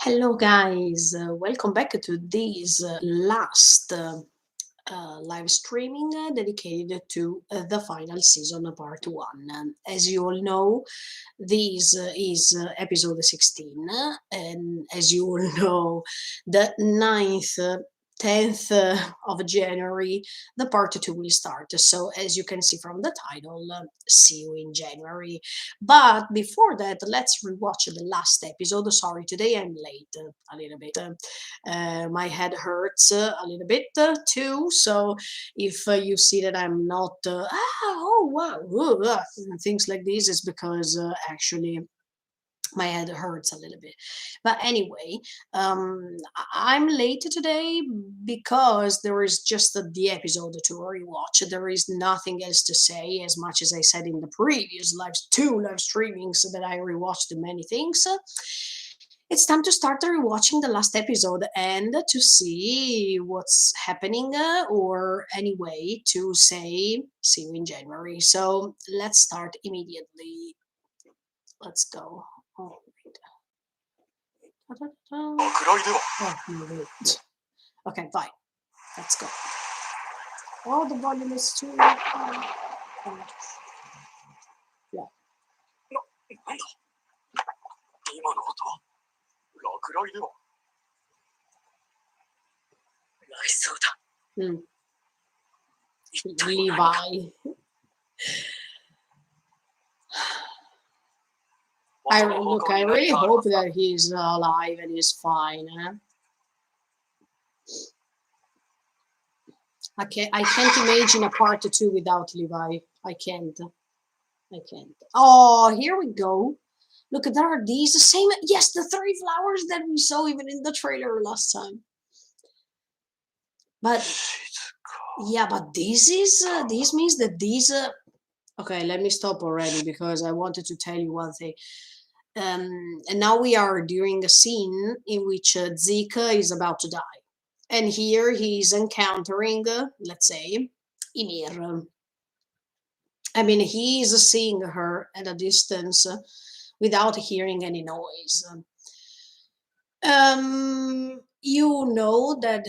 Hello, guys. Welcome back to this last live streaming dedicated to the final season, part one. As you all know, this is episode 16, and as you all know, the 9th, 10th of January, the part two will start. So, as you can see from the title, see you in January. But before that, let's rewatch the last episode. Sorry, today I'm late a little bit. My head hurts a little bit too. So if you see that I'm not, oh wow, things like this is because actually my head hurts a little bit. But anyway, I'm late today because there is just the episode to rewatch. There is nothing else to say, as much as I said in the previous two live streamings that I rewatched many things. It's time to start rewatching the last episode and to see what's happening, or anyway, to say see you in January. So let's start immediately. Let's go. Oh, wait. Ta-da-da. Oh, no, wait. Okay, fine. Let's go. Oh, the volume is too. Yeah. なんだ今の音は落雷ではないそうだ。一体何か Levi. 元の方 Look, 向 I に何 really かあるは hope ずだ。 that he's alive and he's fine. I can't imagine a part two without Levi. I can't. I can't. Oh, here we go. Look, there are these the same. Yes, the three flowers that we saw even in the trailer last time. But 静か。 yeah, but this means that these. Okay, let me stop already because I wanted to tell you one thing. And now we are during a scene in which Zika is about to die, and here he's encountering, let's say, Ymir. I mean, he is seeing her at a distance without hearing any noise. You know that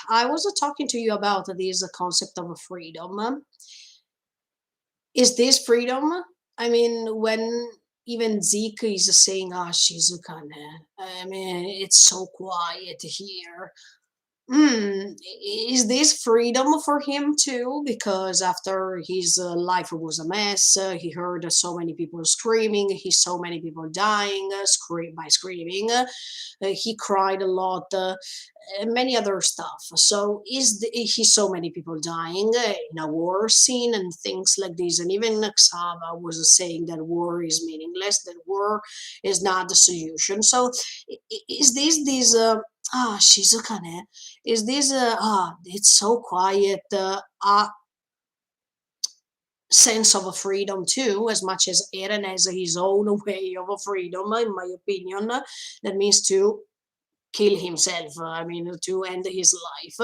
I was talking to you about this concept of freedom. Is this freedom? I mean, when even Zeke is saying, "Ah, Shizuka, I mean, it's so quiet here." Is this freedom for him too? Because after his life was a mess, he heard so many people screaming, he saw many people dying, by screaming. He cried a lot, many other stuff. So he saw many people dying in a war scene and things like this. And even Xava was saying that war is meaningless, that war is not the solution. So is this Shizuka, is this it's so quiet, sense of a freedom too, as much as Eren has his own way of a freedom, in my opinion, that means to kill himself, I mean, to end his life.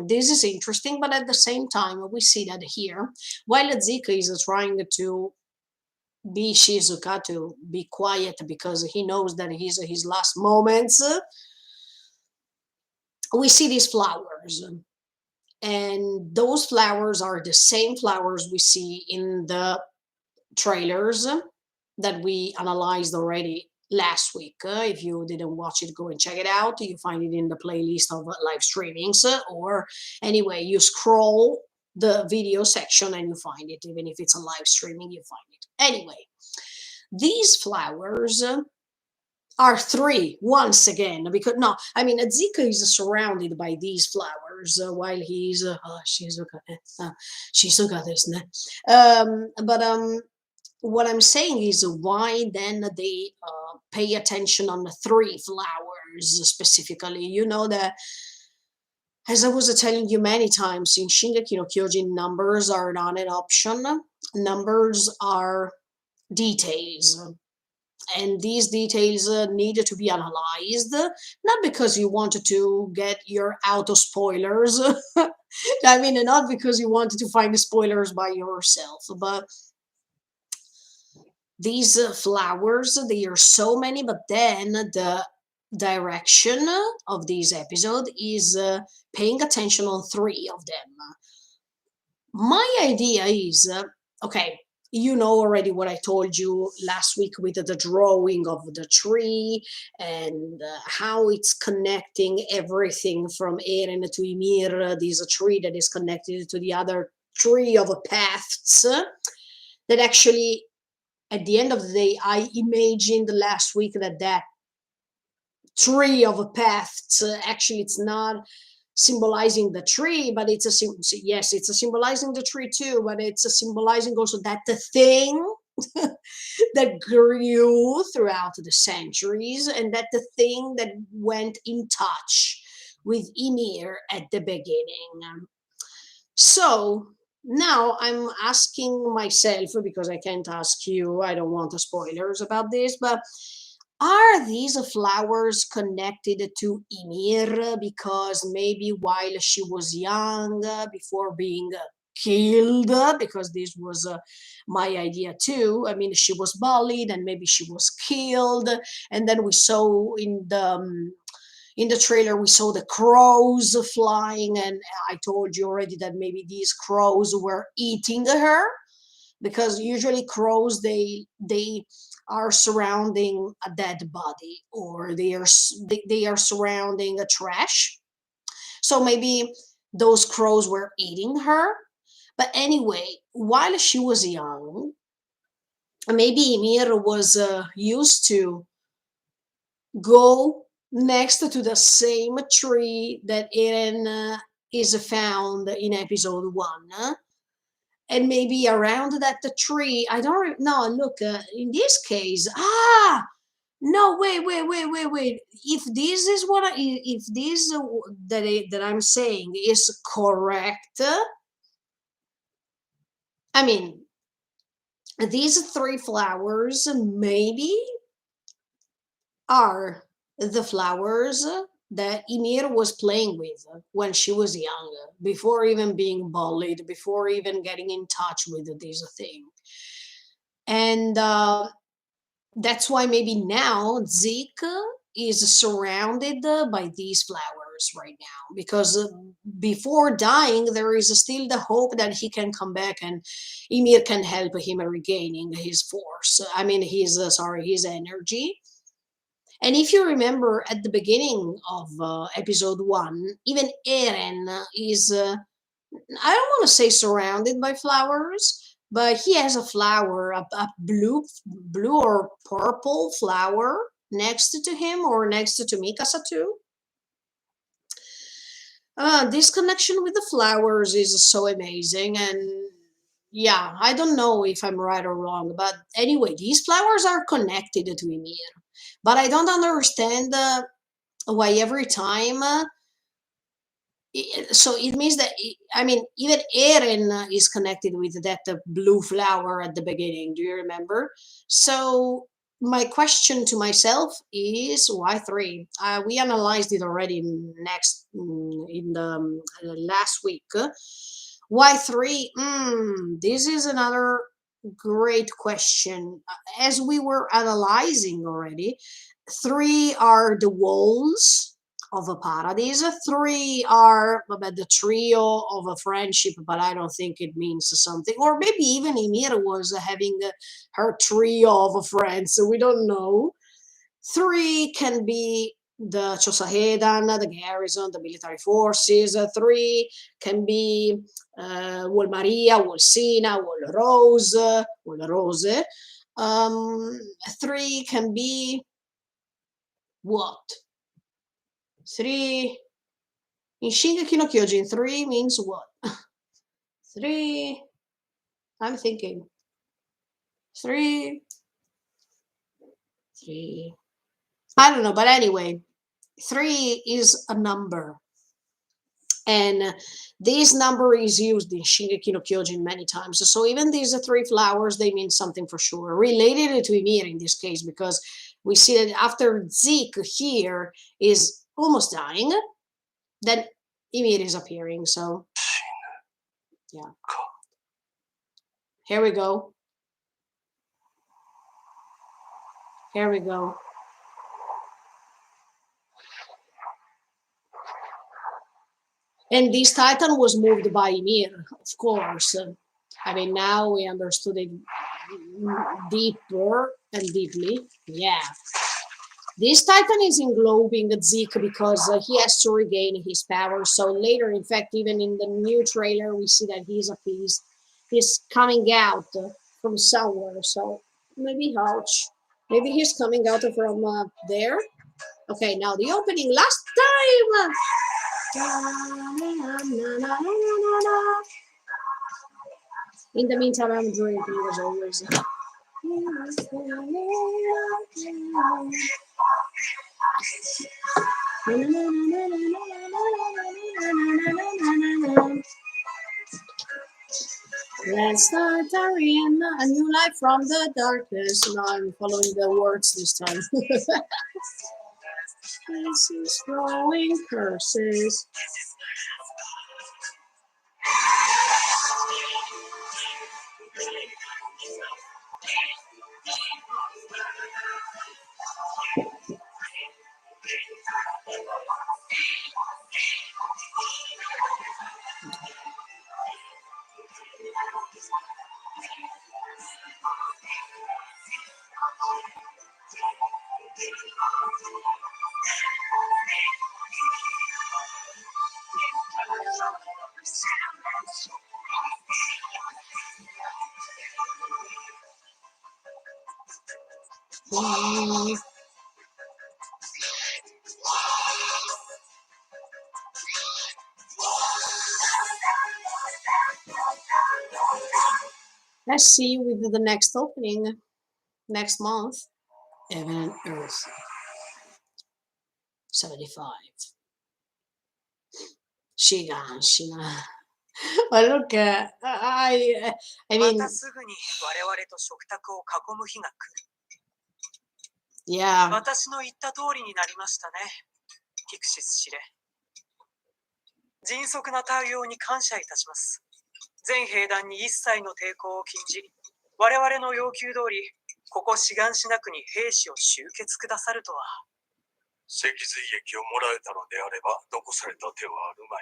This is interesting, but at the same time, we see that here, while Zika is trying to be Shizuka, to be quiet because he knows that he's his last moments, we see these flowers. And those flowers are the same flowers we see in the trailers that we analyzed already last week. If you didn't watch it, go and check it out. You find it in the playlist of live streamings, or anyway, you scroll the video section and you find it. Even if it's a live streaming, you find it. Anyway, these flowers are three once again, because no, I mean, Zika is surrounded by these flowers while he's Shizuka this. But what I'm saying is, why then they pay attention on the three flowers specifically? You know that, as I was telling you many times, in Shingeki no Kyojin, numbers are not an option. Numbers are details, and these details needed to be analyzed, not because you wanted to get your auto spoilers. I mean, not because you wanted to find the spoilers by yourself, but these flowers, they are so many, but then the direction of this episode is paying attention on three of them. My idea is okay, you know already what I told you last week with the drawing of the tree and how it's connecting everything from Eren to Ymir, this tree that is connected to the other tree of paths that actually at the end of the day I imagined last week that that tree of a path. Actually, it's not symbolizing the tree, but it's yes, it's a symbolizing the tree too, but it's a symbolizing also that the thing that grew throughout the centuries and that the thing that went in touch with Ymir at the beginning. So now I'm asking myself, because I can't ask you, I don't want the spoilers about this, but are these flowers connected to Ymir because maybe while she was young, before being killed, because this was my idea too. I mean, she was bullied and maybe she was killed, and then we saw in the trailer we saw the crows flying, and I told you already that maybe these crows were eating her, because usually crows they are surrounding a dead body, or they are surrounding a trash, so maybe those crows were eating her. But anyway, while she was young, maybe Ymir was used to go next to the same tree that Eren is found in episode 1, and maybe around that the tree, I don't know, look, in this case, no, wait, if this is what if this that I'm saying is correct, I mean, these three flowers maybe are the flowers that Ymir was playing with when she was young, before even being bullied, before even getting in touch with this thing. And that's why maybe now Zeke is surrounded by these flowers right now, because before dying there is still the hope that he can come back and Ymir can help him regaining his force, I mean his sorry, his energy. And if you remember at the beginning of episode 1, even Eren is I don't want to say surrounded by flowers, but he has a flower, a blue or purple flower next to him, or next to Mikasa too. This connection with the flowers is so amazing, and yeah, I don't know if I'm right or wrong, but anyway, these flowers are connected to Ymir. But I don't understand why every time so it means that I mean even Eren is connected with that blue flower at the beginning. Do you remember? So my question to myself is why three? We analyzed it already in the last week. Why three? This is another great question. As we were analyzing already, three are the walls of a paradise. Three are about the trio of a friendship, but I don't think it means something. Or maybe even Ymir was having her trio of friends. So we don't know. Three can be the Chosahedan, the garrison, the military forces. Three can be Wal Maria, Wal Sina, Wal Rose. Um, Three can be what? Three in Shingeki no Kyojin, three means what? Three. I'm thinking. Three. Three. I don't know, but anyway, three is a number, and this number is used in Shingeki no Kyojin many times. So even these three flowers, they mean something for sure, related to Ymir in this case, because we see that after Zeke here is almost dying, then Ymir is appearing. So yeah, here we go. Here we go. And this titan was moved by Ymir, of course. I mean, now we understood it deeper and deeply. Yeah. This titan is englobing Zeke because he has to regain his power. So later, in fact, even in the new trailer, we see that he's appeased. He's coming out from somewhere. So maybe Houch. Maybe he's coming out from there. Okay, now the opening last time. In the meantime, I'm drinking as always. Let's start our in a new life from the darkness. Now I'm following the words this time. This is throwing curses. Let's see with the next opening next month. Heaven and Earth 75. Shigashina. But look, I ま mean, たすぐに我々と食卓を囲む日が来る。 yeah. 私の言った通りになりましたね。ピクシス司令。迅速な対応に感謝いたします。全兵団に一切の抵抗を禁じ、我々の要求通り、ここ志願しなくに兵士を集結くださるとは。脊髄液をもらえたのであれば、残された手はあるま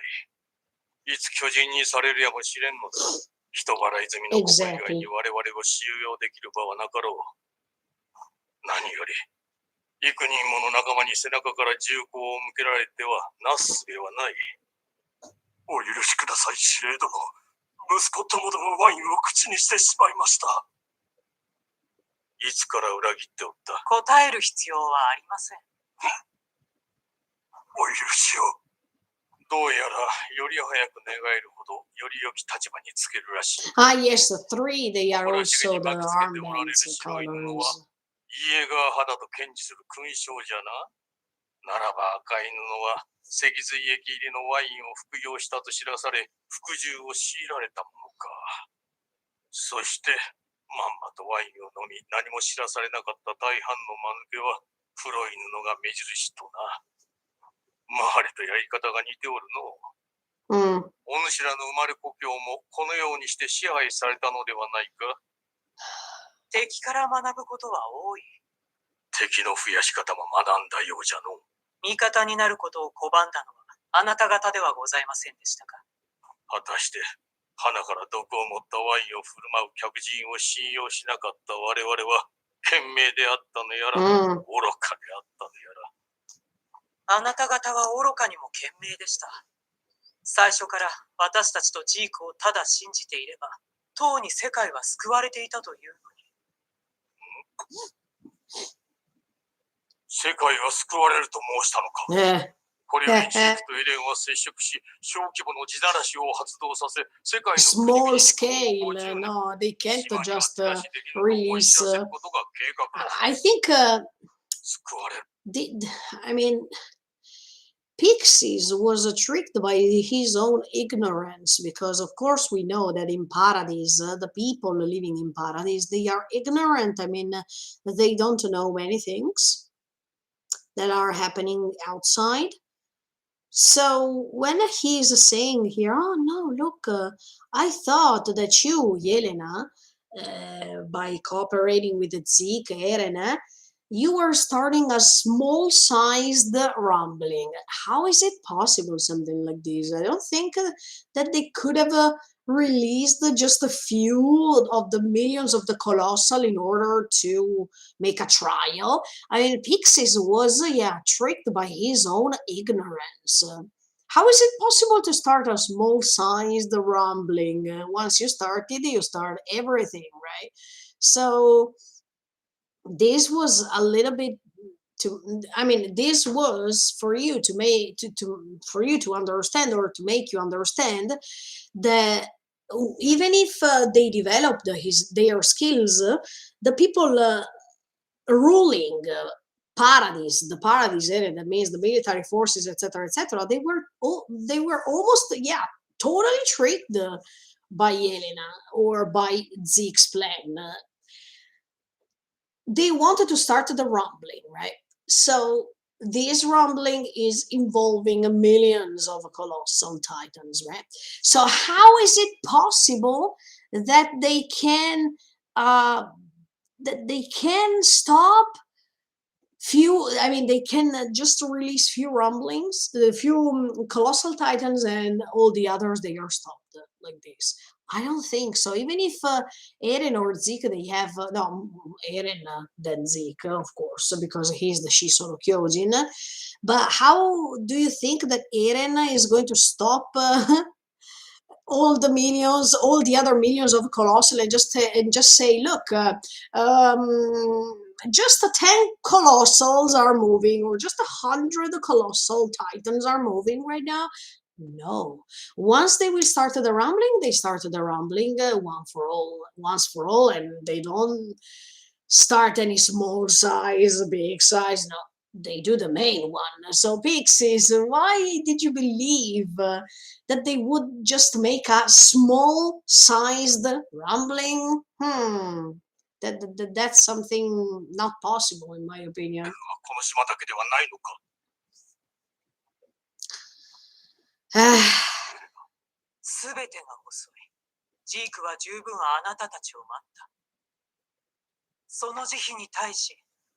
い。いつ巨人にされるやもしれんのだ。人払い済みのここ以外に我々を収容できる場はなかろう。何より、幾人もの仲間に背中から銃口を向けられてはなすすべはない。お許しください、司令殿。息子ともどもワインを口にしてしまいました。いつから裏切っておった？答える必要はありません。お許しを。どうやらより早く願えるほどより良き立場につけるらしい。Ah, yes, the three, they are also the armbands colors. 家が肌と堅持する勲章じゃな。ならば赤い布は脊髄液入りのワインを服用したと知らされ、服従を強いられたものか。そして、まんまとワインを飲み、何も知らされなかった大半の間抜けは、黒い布が目印とな。マハレとやり方が似ておるの。お主らの生まれ故郷もこのようにして支配されたのではないか。敵から学ぶことは多い。敵の増やし方も学んだようじゃの。味方になることを拒んだのはあなた方ではございませんでしたか。果たして鼻から毒を持ったワインを振る舞う客人を信用しなかった我々は賢明であったのやら、愚かであったのやら。あなた方は愚かにも賢明でした。最初から私たちとジークをただ信じていれば、とうに世界は救われていたというのに。世界は救われると申したのか。これよりジークとエレンは接触し、小規模の地ならしを発動させ、世界の small scale, no, they can't just release. I think, I mean, Pixies was tricked by his own ignorance because, of course, we know that in Paradise, the people living in Paradise, they are ignorant. I mean, they don't know many things that are happening outside. So when he's saying here, oh no, look, I thought that you, Yelena, by cooperating with Zeke, Eren, you are starting a small sized rumbling. How is it possible, something like this? I don't think that they could have released just a few of the millions of the colossal in order to make a trial. I mean, Pixies was, yeah, tricked by his own ignorance. How is it possible to start a small sized rumbling? Once you started, you start everything, right? So this was a little bit to, I mean, this was for you to make to for you to understand, or to make you understand that even if they developed their skills, the people ruling paradise, the paradise area, that means the military forces, etc., etc., they were almost, yeah, totally tricked by Elena or by Zeke's plan. They wanted to start the rumbling, right? So this rumbling is involving millions of colossal titans, right? So how is it possible that uh, they can stop few, I mean, they can just release few rumblings, a few colossal titans, and all the others they are stopped like this? I don't think so. Even if Eren or Zeke, they have no, Eren than Zeke, of course, because he's the Shisoro Kyojin. But how do you think that Eren is going to stop all the minions, all the other minions of Colossal, and just say, look, just 10 colossals are moving, or just 100 colossal titans are moving right now? No. Once they will start the rumbling, they started the rumbling once for all, and they don't start any small size, big size. No, they do the main one. So, Pixies, why did you believe that they would just make a small sized rumbling? That's something not possible, in my opinion. この島だけではないのか。すべてが遅い。ジークは十分あなたたちを待った。その慈悲に対し、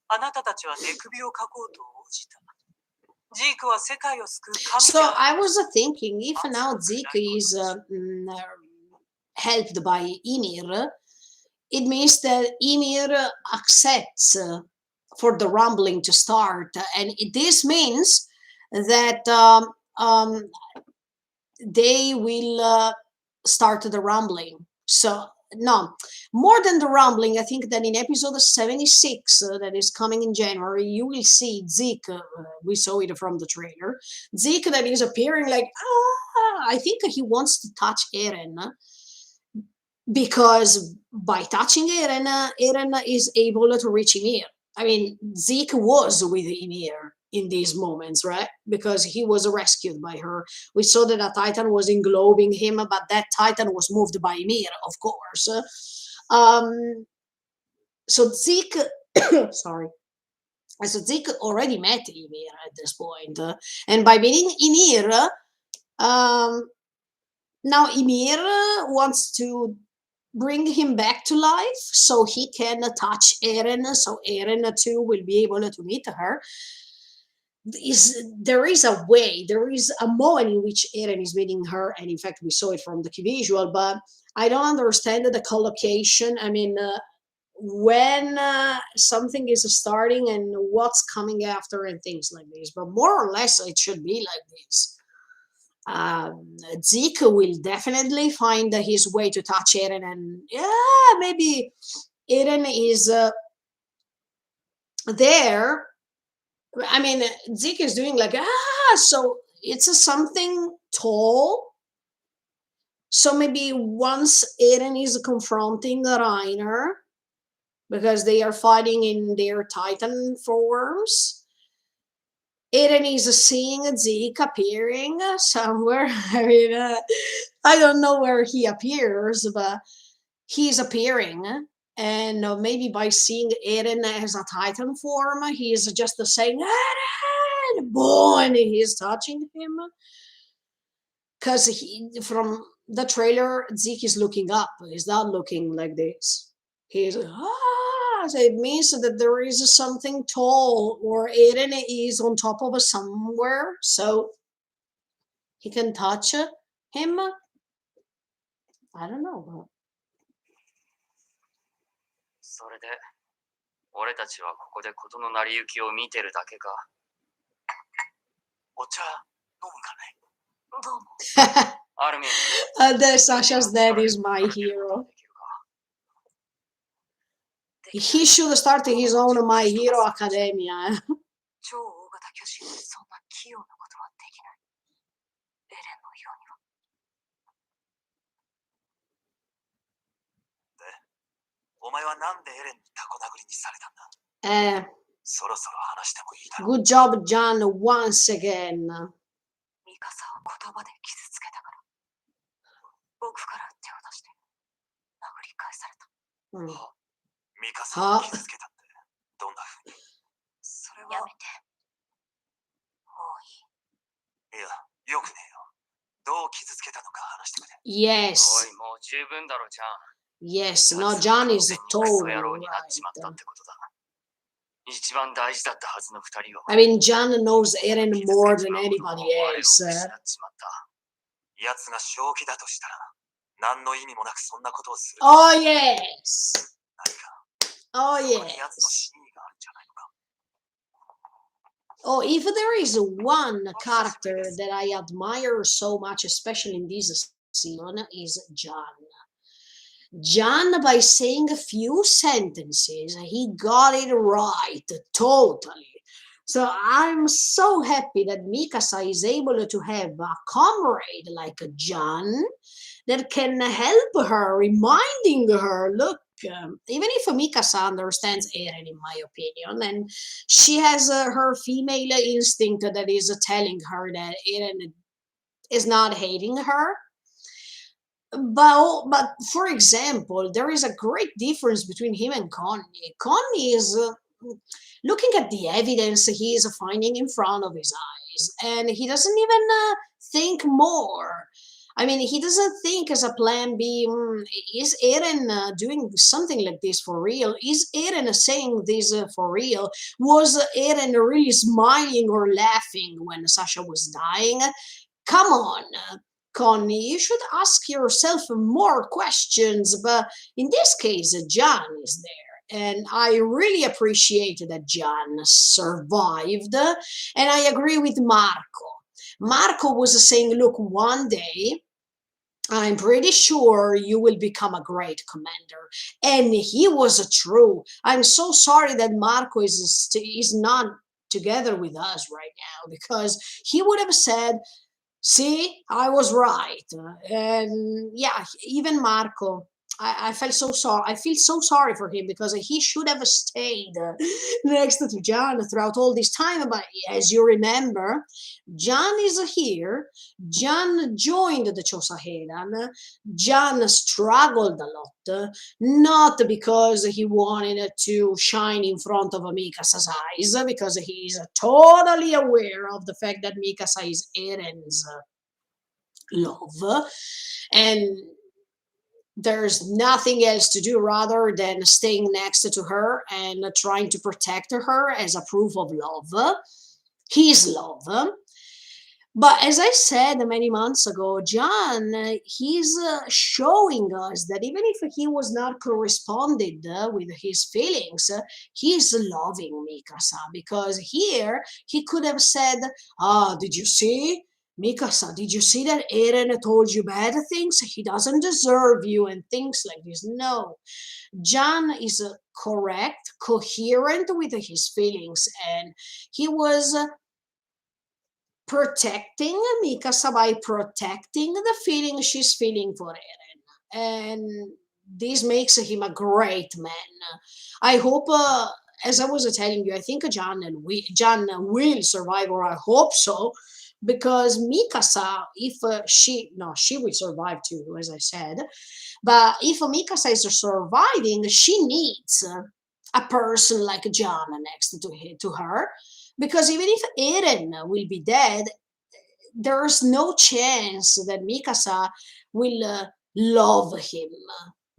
あなたたちは寝首をかこうと応じた。ジークは世界を救う神 So I was thinking, if now Zeke is helped by Ymir, it means that Ymir accepts for the rumbling to start, and this means that they will start the rumbling. So no, more than the rumbling, I think that in episode 76 that is coming in January, you will see Zeke. We saw it from the trailer. Zeke that is appearing like, I think he wants to touch Eren, because by touching Eren, Eren is able to reach Ymir. I mean, Zeke was with Ymir in these moments, right? Because he was rescued by her. We saw that a Titan was englobing him, but that Titan was moved by Ymir, of course. So Zeke, sorry. So Zeke already met Ymir at this point, and by meeting Ymir, now Ymir wants to bring him back to life so he can touch Eren, so Eren too will be able to meet her. There is a way, there is a moment in which Eren is meeting her, and in fact we saw it from the key visual, but I don't understand the collocation. I mean, when something is starting and what's coming after and things like this, but more or less it should be like this. Zeke will definitely find his way to touch Eren, and yeah, maybe Eren is there. I mean, Zeke is doing like, so it's something tall. So maybe once Eren is confronting Reiner, because they are fighting in their Titan forms, Eren is seeing Zeke appearing somewhere. I mean, I don't know where he appears, but he's appearing. And maybe by seeing Eren as a Titan form, he is just saying, Eren! Boom! And he's touching him. Because from the trailer, Zeke is looking up. He's not looking like this. He's, so it means that there is something tall, or Eren is on top of somewhere, so he can touch him. I don't know. それで、俺たちはここで事の成り行きを見てるだけか。お茶飲むかね。どうも。アルミン。The Sasha's dad is my hero. He should start his own My Hero Academia. 超大型巨人はそんな器用なことはできない。エレンのようには。で、お前はなんでエレンにタコ殴りにされたんだ。そろそろ話してもいいだろう。 Good job, John, once again. ミカサを言葉で傷つけたから。僕から手を出して殴り返された。ミカサを傷つけたってどんな風に。それはやめて。もういい。いや、よくねえよ。どう傷つけたのか話してくれ。Yes. おい、もう十分だろ、ちゃん。 Yes, no, John is totally right. 一番大事だったはずの二人を。I mean, John knows Eren more than anybody else. 奴が正気だとしたら、何の意味もなくそんなことをする。Oh, yes. 何か、 Oh, そこに奴の yes. 真意があるんじゃないのか。 Oh, if there is one character that I admire so much, especially in this season, is John. John, by saying a few sentences, he got it right, totally. So I'm so happy that Mikasa is able to have a comrade like John that can help her, reminding her, look, even if Mikasa understands Eren, in my opinion, and she has her female instinct that is telling her that Eren is not hating her. But for example, there is a great difference between him and Connie. Connie is looking at the evidence he is finding in front of his eyes, and he doesn't even think more. I mean, he doesn't think as a plan B, is Eren doing something like this for real? Is Eren saying this for real? Was Eren really smiling or laughing when Sasha was dying? Come on, Connie, you should ask yourself more questions, but in this case, John is there. And I really appreciate that John survived, and I agree with Marco. Marco was saying, look, one day, I'm pretty sure you will become a great commander. And he was true. I'm so sorry that Marco is not together with us right now, because he would have said, see, I was right. And yeah, even Marco, I felt so sorry. I feel so sorry for him, because he should have stayed next to John throughout all this time. But as you remember, John is here. John joined the Chosahedan. John struggled a lot, not because he wanted to shine in front of Mikasa's eyes, because he is totally aware of the fact that Mikasa is Eren's love, and there's nothing else to do rather than staying next to her and trying to protect her as a proof of love, his love. But as I said many months ago, John, he's showing us that even if he was not corresponded with his feelings, he's loving Mikasa, because here he could have said, did you see? Mikasa, did you see that Eren told you bad things? He doesn't deserve you, and things like this. No. John is correct, coherent with his feelings, and he was protecting Mikasa by protecting the feeling she's feeling for Eren. And this makes him a great man. I hope, as I was telling you, I think John will survive, or I hope so, because Mikasa, if she will survive too, as I said, but if Mikasa is surviving, she needs a person like John next to her, because even if Eren will be dead, there's no chance that Mikasa will love him.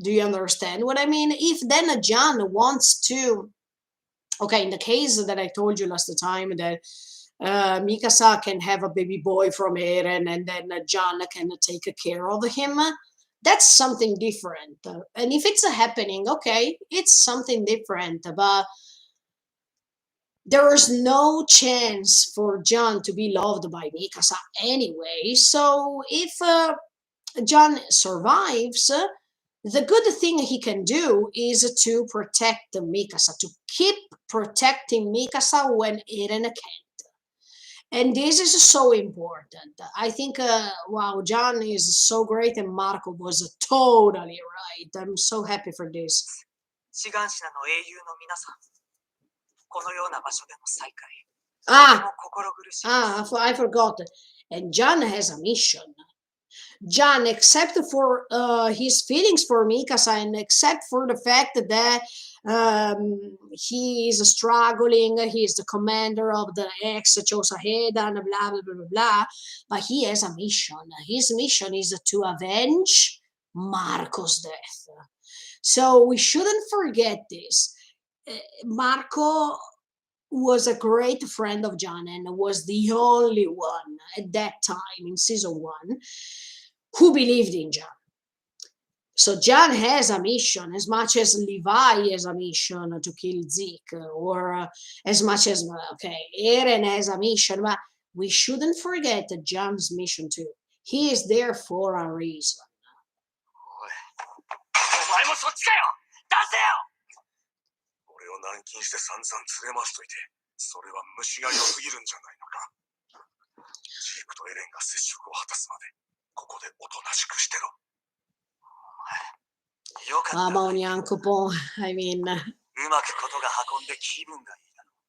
Do you understand what I mean? If then John wants to, okay, in the case that I told you last time that Mikasa can have a baby boy from Eren and then John can take care of him, that's something different. And if it's happening, okay, it's something different. But there is no chance for John to be loved by Mikasa anyway. So if John survives, the good thing he can do is to protect Mikasa, to keep protecting Mikasa when Eren can't. And this is so important. I think, wow, John is so great, and Marco was totally right. I'm so happy for this. 志願者の英雄の皆さん、このような場所での再会、とて Ah, も心苦しいです。 I forgot. And John has a mission. John, except for his feelings for Mikasa and except for the fact that he is struggling, he is the commander of the ex-Chosaheda and blah, blah, blah, blah, blah, but he has a mission. His mission is to avenge Marco's death. So we shouldn't forget this. Marco was a great friend of John and was the only one at that time in season 1 who believed in John. So John has a mission as much as Levi has a mission to kill Zeke, or as much as, okay, Eren has a mission, but we shouldn't forget John's mission too. He is there for a reason. お前もそっちかよ。出せよ。俺を軟禁して散々連れ回しといて、それは虫が良すぎるんじゃないのか。ジークとエレンが接触を果たすまで、ここでおとなしくしてろ。よかった。 Ah, ma ogni anche un po', I mean. うまくことが運んで気分がいいだろう。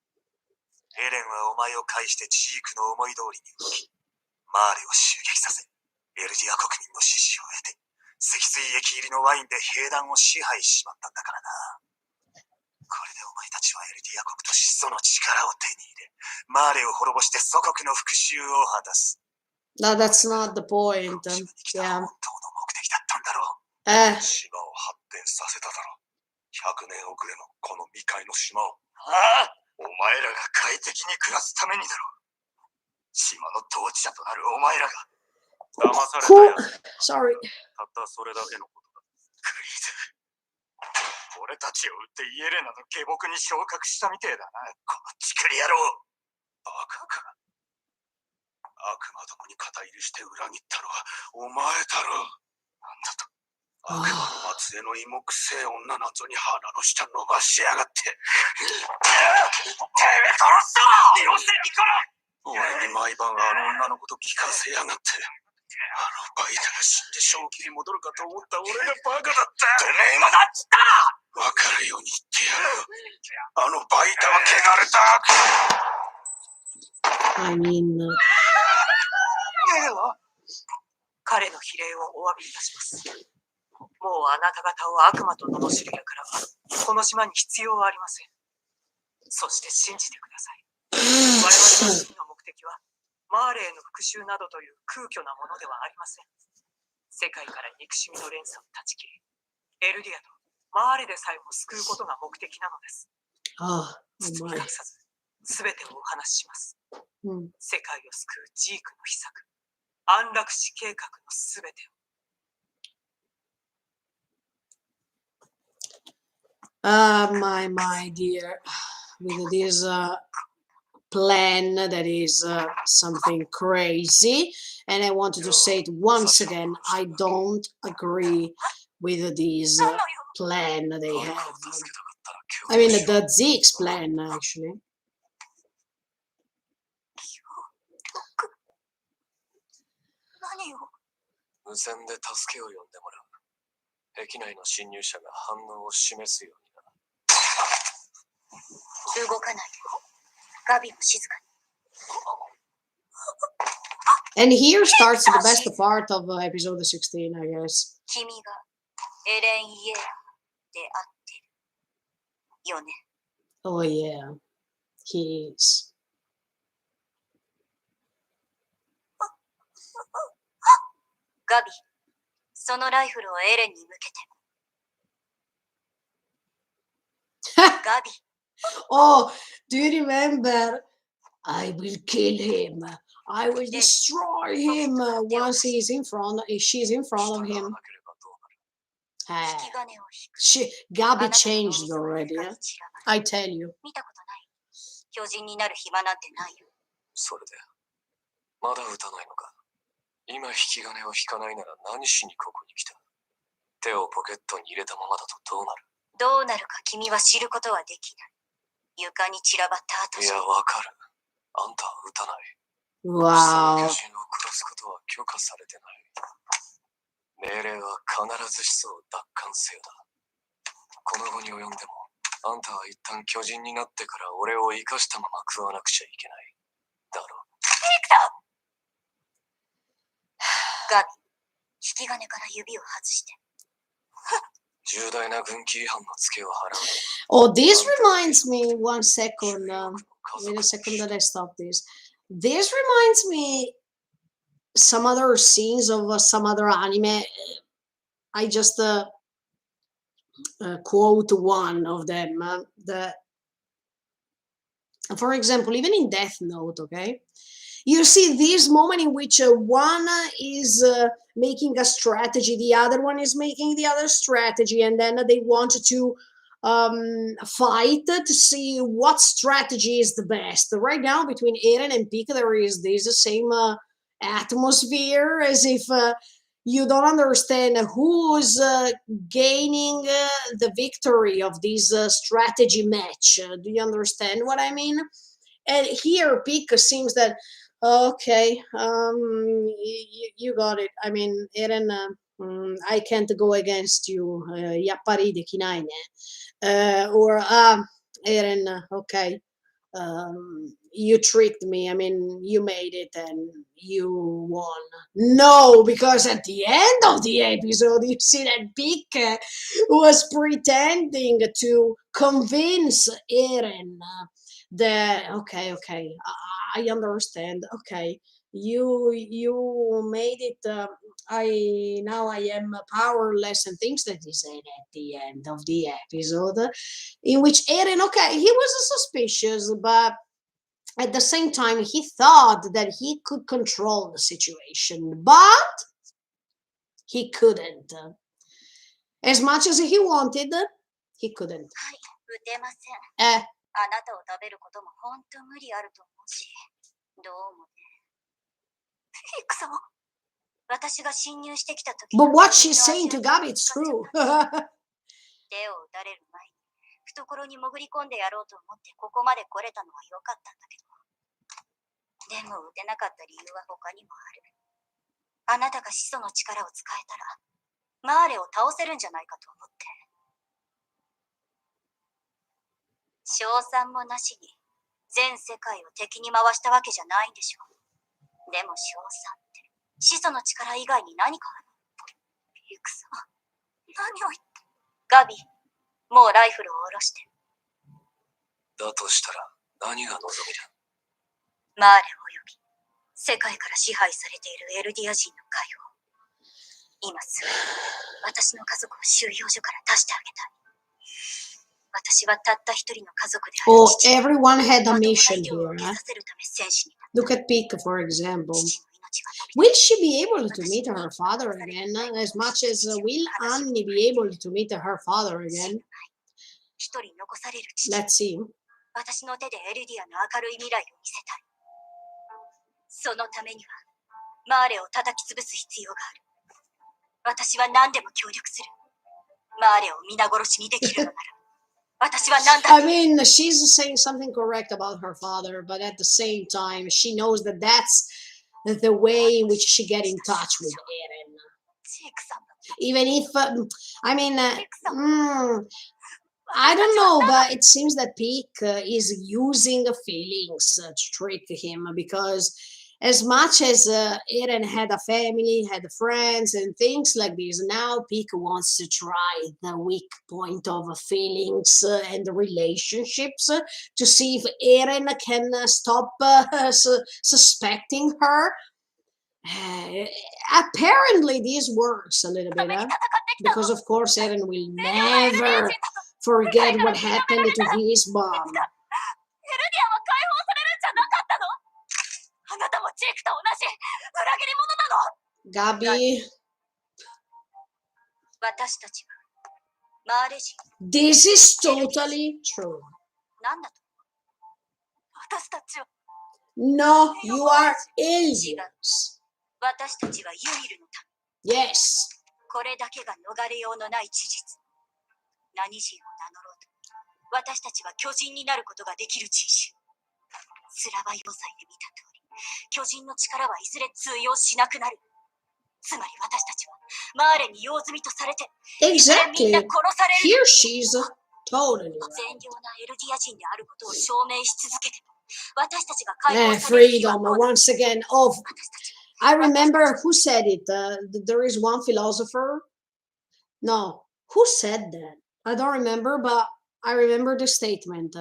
エレンはお前を介してジークの思い通りに動き、マーレを襲撃させ、エルディア国民の支持を得て、積水液入りのワインで兵団を支配しちまったんだからな。これでお前たちはエルディア国と始祖の力を手に入れ、マーレを滅ぼして祖国の復讐を果たす。 No, that's not the point. この島に来た Yeah. 本当の目的だったんだろう。 島を発展させただろう。100年遅れのこの未開の島を。ああ、お前らが快適に暮らすためにだろう。島の統治者となるお前らが。騙された Cool. やつ。 Sorry. たったそれだけのことだ。クリーズ。俺たちを撃ってイエレナの下僕に昇格したみてえだな。このチクリ野郎。バカか。悪魔どもに肩入れして裏切ったのはお前だろう。なんだと。悪魔の末裔の芋くせえ女なぞに鼻の下伸ばしやがって。てめえ殺すぞ。よせニコラ。俺に毎晩あの女のこと聞かせやがって。あのバイタが死んで正気に戻るかと思った俺がバカだった。てめえ今だっつった。わかるように言ってやる。あのバイタは汚れた。 I mean. 彼の非礼をお詫びいたします。もうあなた方を悪魔と罵るやからは、この島に必要はありません。そして信じてください。我々の真の目的は、マーレへの復讐などという空虚なものではありません。世界から憎しみの連鎖を断ち切り、エルディアとマーレでさえも救うことが目的なのです。 Oh, 包み my. 隠さず、すべてをお話しします。 世界を救うジークの秘策、安楽死計画のすべてを。 My dear, with this plan that is something crazy, and I wanted to say it once again, I don't agree with this plan they have. I mean, the Zeke's plan, actually. 何を？無線で助けを呼んでもらう。壁内の侵入者が反応を示すようにな。動かないで。ガビも静かに。 And here starts the best part of episode 16, I guess. 君がエレン・イエラであってるよね。 Oh, yeah, he is. ガビ、そのライフルをエレンに向けて。ガビ、 Oh, do you remember? I will kill him. I will destroy him once she's in front of 従 him. わなければどうなる？ Ah, 引き金を引く。 Gabi あなたの changed 脳みそは already. 床 Yeah? に散らばる。 I tell you. 見たことない。巨人になる暇なんてないよ。それで、まだ撃たないのか？今引き金を引かないなら何しにここに来た？手をポケットに入れたままだとどうなる？どうなるか君は知ることはできない。床に散らばった後いや、じゃ。わかる。あんたは撃たない。その Wow. 巨人を殺すことは許可されてない。命令は必ずしそう奪還せよだ。この後に及んでも、あんたは一旦巨人になってから俺を生かしたまま食わなくちゃいけない。だろ。ガビ、引き金から指を外して。重大な軍機違反のツケを払う。 Oh, this reminds me. 1 second. Wait a second that I stop this. This reminds me some other scenes of some other anime. I just quote one of them. For example, even in Death Note, okay, you see this moment in which one is making a strategy, the other one is making the other strategy, and then they want to fight to see what strategy is the best. Right now, between Eren and Pika, there is this same atmosphere, as if you don't understand who's gaining the victory of this strategy match. Do you understand what I mean? And here, Pika seems that okay, you got it. I mean, Eren, I can't go against you. Yappari dekinai ne. Or Eren, okay. You tricked me. I mean, you made it and you won. No, because at the end of the episode, you see that Pika was pretending to convince Eren that okay, I understand. Okay, you made it. I am powerless and things that he said at the end of the episode, in which Eren, okay, he was suspicious, but at the same time he thought that he could control the situation, but he couldn't. As much as he wanted, he couldn't. はい、撃てません。 Eh, あなたを食べることも本当無理あると思うし、どうもね。フィック様、私が侵入してきた時 but what she's saying to Gabi, it's true. 手を打たれる前に懐に潜り込んでやろうと思ってここまで来れたのは良かったんだけど。でも撃てなかった理由は他にもある。あなたが始祖の力を使えたら、マーレを倒せるんじゃないかと思って。賞賛もなしに全世界を敵に回したわけじゃないんでしょう。でも賞賛って始祖の力以外に何かあるの？ピーク様、何を言って。ガビ、もうライフルを下ろして。だとしたら何が望みだ？マーレおよび世界から支配されているエルディア人の解放。今すぐ私の家族を収容所から出してあげたい。私はたった一人の家族である。 Oh, everyone had a まともな mission 医療を here. 受け Huh? させるため戦士になっ Look at Pika, for example. た。父の命が伸び Will she be able to meet her father again? As much as will Annie be able to meet her father 死 again? ぬ前に一人残される父。 Let's see. 私の手でエルディアの明るい未来を見せたい。そのためにはマーレを叩き潰す必要がある。私は何でも協力する。マーレを皆殺しにできるのなら私は何だ I って。 mean, she's saying something correct about her father, but at the same time, she knows that that's the way in which she get in touch with Eren. ジェイクさんだ。 Even if, I mean, ジェイクさん。 I don't know, but it seems that Peak is using the feelings to trick him, because as much as Eren had a family, had friends, and things like this, now Peak wants to try the weak point of feelings and relationships to see if Eren can stop suspecting her. Apparently, this works a little bit, because of course Eren will never forget what happened to his mom. エルディアは解放されるんじゃなかったの？あなたもジークと同じ裏切り者なの？ Gabi, 私たちはマーレ人 this is totally true. なんだと？私たちは No, you are aliens. 私たちはユミルの民。 Yes. これだけが逃れようのない事実。何人を名乗ろうと、私たちは巨人になることができる人種。スラバ要塞で見た通り、巨人の力はいずれ通用しなくなる。つまり私たちはマーレに用済みとされて、いずれみんな Exactly. 殺される。 Here she's totally 善 right. 良なエルディア人であることを証明し続けても、私たちが解放される日は Freedom 来ない。 once again of 私たち I remember who said it. There is one philosopher. No, who said that? I don't remember, but I remember the statement.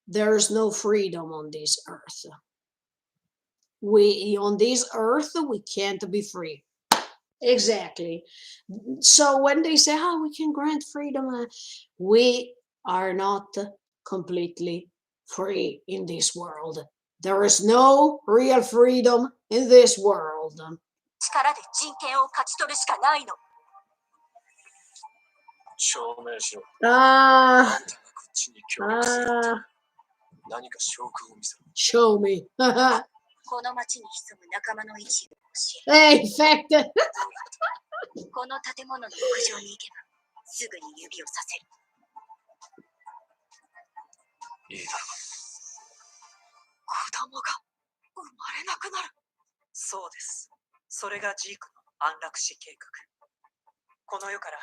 There is no freedom on this earth. On this earth we can't be free. Exactly. So when they say, "Oh, we can grant freedom," we are not completely free in this world. There is no real freedom in this world. 力で人権を勝ち取るしかないの。証明しろ。 Ah, あんたがこっちに協力するって ah, 何か証拠を見せろ。 show me. この町に潜む仲間の位置を教える。 Hey, fact. この建物の屋上に行けば、すぐに指をさせる。いいだろ子供が生まれなくなる。そうです。それがジークの安楽死計画。この世から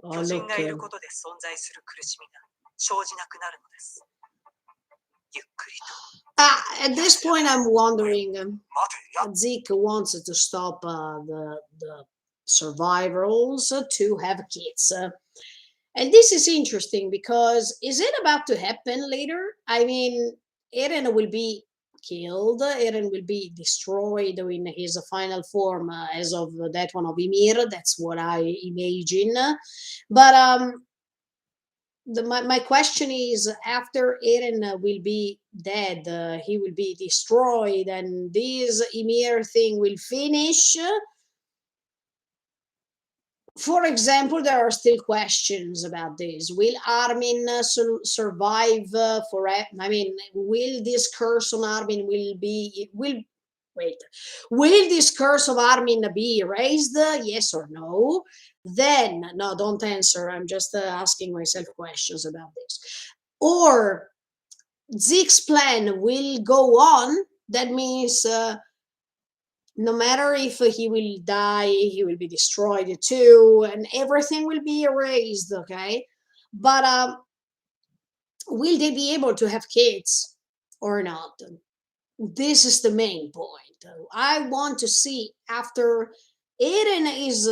Oh, 巨人 look. がいることで存在する苦しみが生じなくなるのです。ゆっくりと。 At this point, I'm wondering. 待て、や Zeke wants to stop the survivors to have kids. And this is interesting because is it about to happen later? I mean, Eren will be killed, Eren will be destroyed in his final form as of that one of Ymir. That's what I imagine. But my question is after Eren will be dead, he will be destroyed, and this Ymir thing will finish. For example, there are still questions about this. Will Armin survive forever? I mean, will this curse on Armin will this curse of Armin be erased? Yes or no? Then, no, don't answer. I'm just asking myself questions about this. Or Zeke's plan will go on. That means no matter if he will die, he will be destroyed too, and everything will be erased, okay? But will they be able to have kids or not? This is the main point. I want to see after Eren is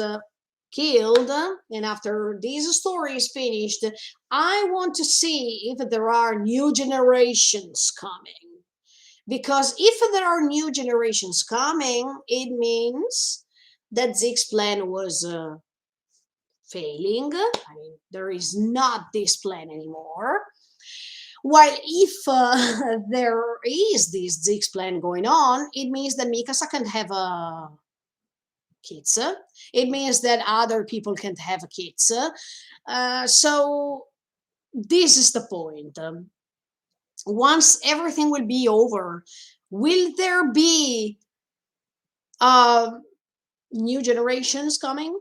killed and after this story is finished, I want to see if there are new generations coming. Because if there are new generations coming, it means that Zeke's plan was failing. I mean, there is not this plan anymore. While if there is this Zeke's plan going on, it means that Mikasa can't have kids. It means that other people can't have kids. So this is the point. Once everything will be over, will there be new generations coming?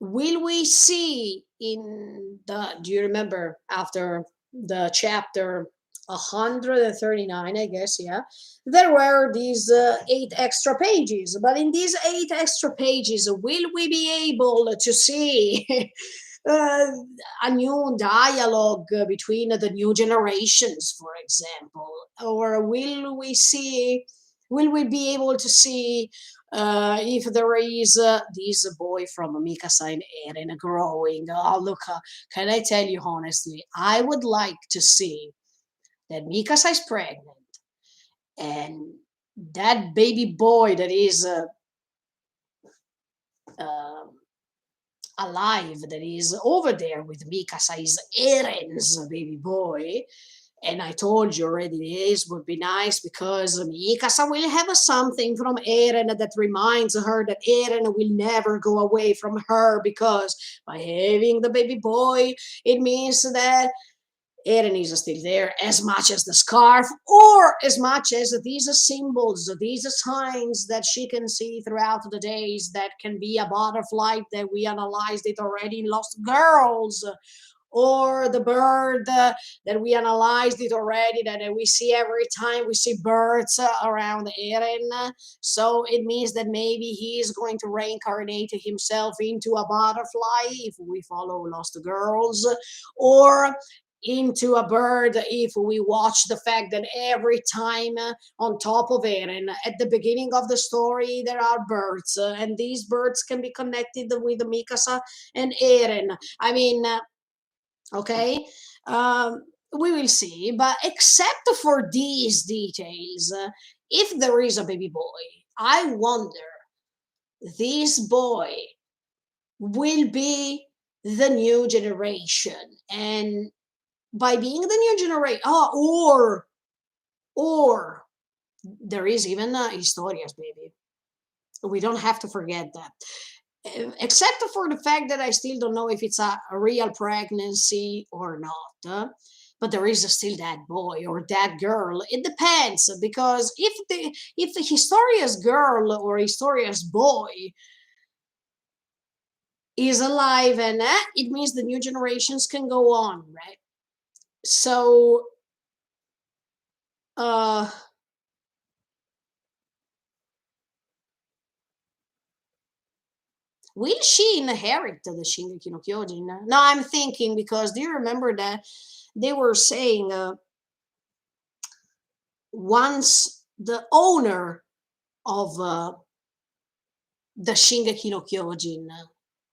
Will we see in the, do you remember after the chapter 139, I guess, yeah, there were these 8 extra pages, but in these 8 extra pages, will we be able to see a new dialogue between the new generations, for example? Or will we be able to see if there is this boy from Mikasa and Eren growing? Oh, look, can I tell you honestly, I would like to see that Mikasa is pregnant and that baby boy that is alive that is over there with Mikasa is Eren's baby boy. And I told you already this would be nice because Mikasa will have something from Eren that reminds her that Eren will never go away from her, because by having the baby boy, it means that Eren is still there, as much as the scarf or as much as these symbols, these signs that she can see throughout the days, that can be a butterfly that we analyzed it already in Lost Girls, or the bird that we analyzed it already, that we see every time we see birds around Eren. So it means that maybe he is going to reincarnate himself into a butterfly if we follow Lost Girls, or into a bird if we watch the fact that every time on top of Eren at the beginning of the story there are birds, and these birds can be connected with Mikasa and Eren. I mean, okay, we will see, but except for these details, if there is a baby boy, I wonder this boy will be the new generation, and by being the new generation, or there is even Historias, baby. We don't have to forget that. Except for the fact that I still don't know if it's a real pregnancy or not. But there is still that boy or that girl. It depends, because if the Historia's girl or Historia's boy is alive, and it means the new generations can go on, right? So, uh, will she inherit the Shingeki no Kyojin? No, I'm thinking, because do you remember that they were saying once the owner of the Shingeki no Kyojin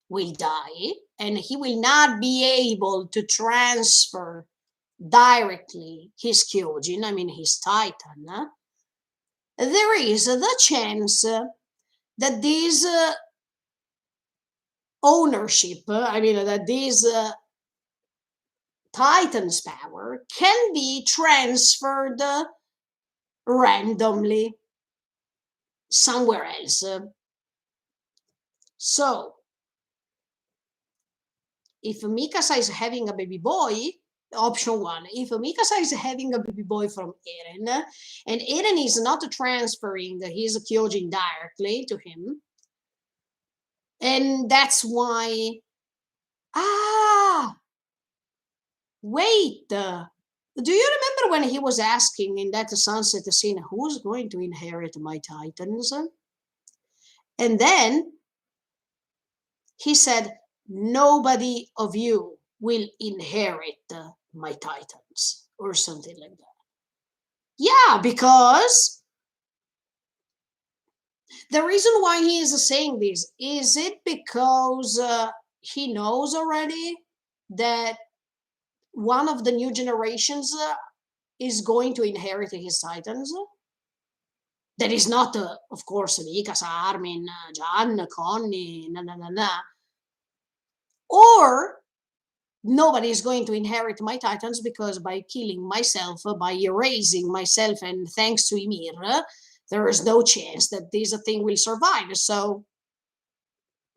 will die, and he will not be able to transfer directly his Kyojin, I mean his Titan, there is the chance that this ownership, I mean that this Titan's power can be transferred randomly somewhere else. So, if Mikasa is having a baby boy, option one, if Mikasa is having a baby boy from Eren, and Eren is not transferring his Kyojin directly to him, and that's why, ah, wait, do you remember when he was asking in that sunset scene, who's going to inherit my Titans? And then he said, nobody of you will inherit my Titans, or something like that. Yeah, because the reason why he is saying this, is it because he knows already that one of the new generations is going to inherit his Titans? That is not, of course, Mikasa, Armin, Jan, Connie, or nobody is going to inherit my Titans, because by killing myself, by erasing myself, and thanks to Ymir, there is no chance that this thing will survive. So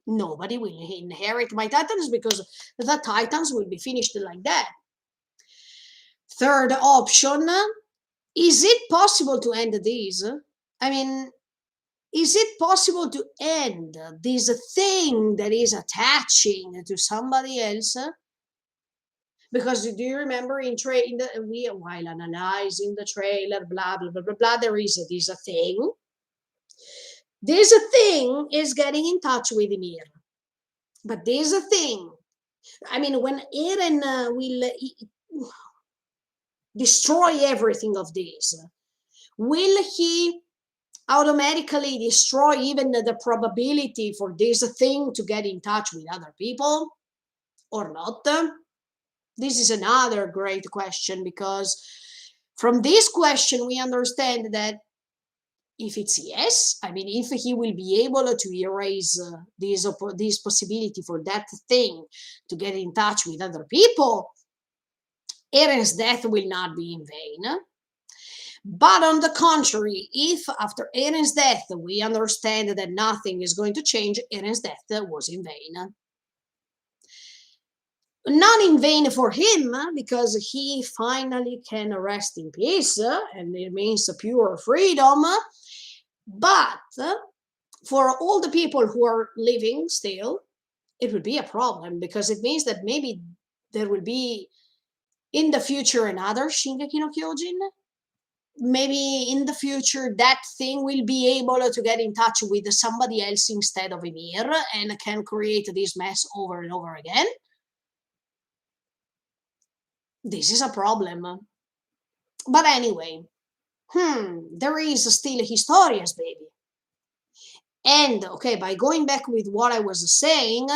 nobody will inherit my Titans, because the Titans will be finished like that. Third option, is it possible to end this? I mean, is it possible to end this thing that is attaching to somebody else? Because do you remember we, while analyzing the trailer, blah blah blah blah blah, there is this thing. This thing is getting in touch with Ymir, but this thing, I mean, when Eren will destroy everything of this, will he automatically destroy even the probability for this thing to get in touch with other people, or not? This is another great question, because from this question we understand that if it's yes, I mean, if he will be able to erase this possibility for that thing to get in touch with other people, Eren's death will not be in vain. But on the contrary, if after Eren's death we understand that nothing is going to change, Eren's death was in vain. Not in vain for him, because he finally can rest in peace, and it means a pure freedom. But for all the people who are living still, it would be a problem, because it means that maybe there will be in the future another Shingeki no Kyojin. Maybe in the future that thing will be able to get in touch with somebody else instead of Ymir and can create this mess over and over again. This is a problem. But anyway, there is still Historias, baby. And, okay, by going back with what I was saying,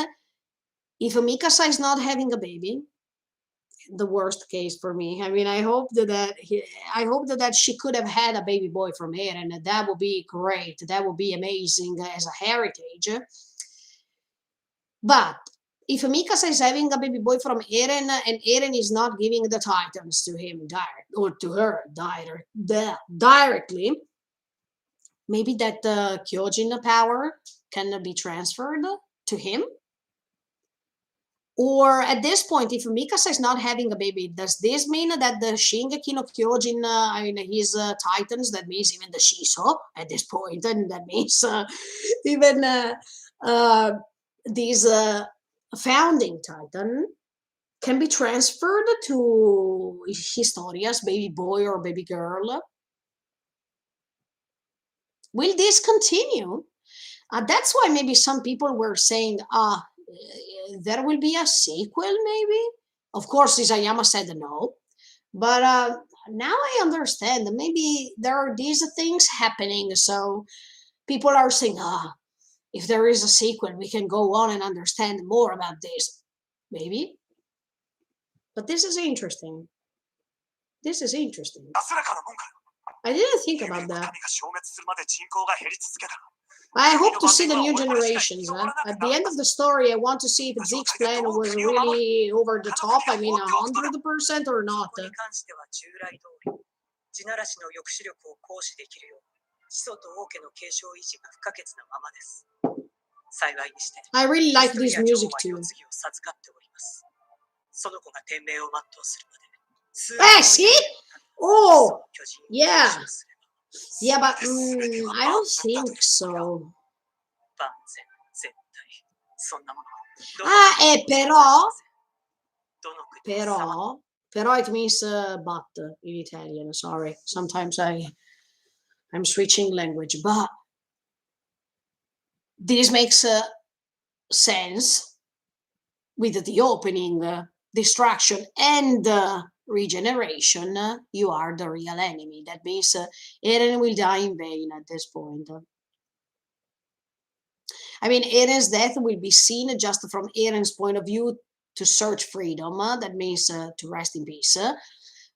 if Mikasa is not having a baby, the worst case for me. I mean, I hope that she could have had a baby boy from Eren, and that would be great. That would be amazing as a heritage. But if Mikasa is having a baby boy from Eren, and Eren is not giving the Titans to him to her directly, maybe that Kyojin power can be transferred to him. Or at this point, if Mikasa is not having a baby, does this mean that the Shingeki no Kyojin, his Titans, that means even the Shiso at this point, and that means even these founding Titan can be transferred to Historia's baby boy or baby girl? Will this continue? That's why maybe some people were saying, there will be a sequel, maybe. Of course, Isayama said no. But now I understand that maybe there are these things happening. So people are saying, if there is a sequel, we can go on and understand more about this. Maybe. But this is interesting. This is interesting. I didn't think about that. I hope to see the new generations. At the end of the story, I want to see if Zeke's plan was really over the top. I mean, 100% or not. I really like this music too. See? Oh, yeah. Yeah, but I don't think so. Però it means but in Italian. Sorry, sometimes I'm switching language, but this makes sense with the opening, destruction and regeneration. You are the real enemy. That means Eren will die in vain at this point. I mean, Eren's death will be seen just from Eren's point of view to search freedom. That means to rest in peace.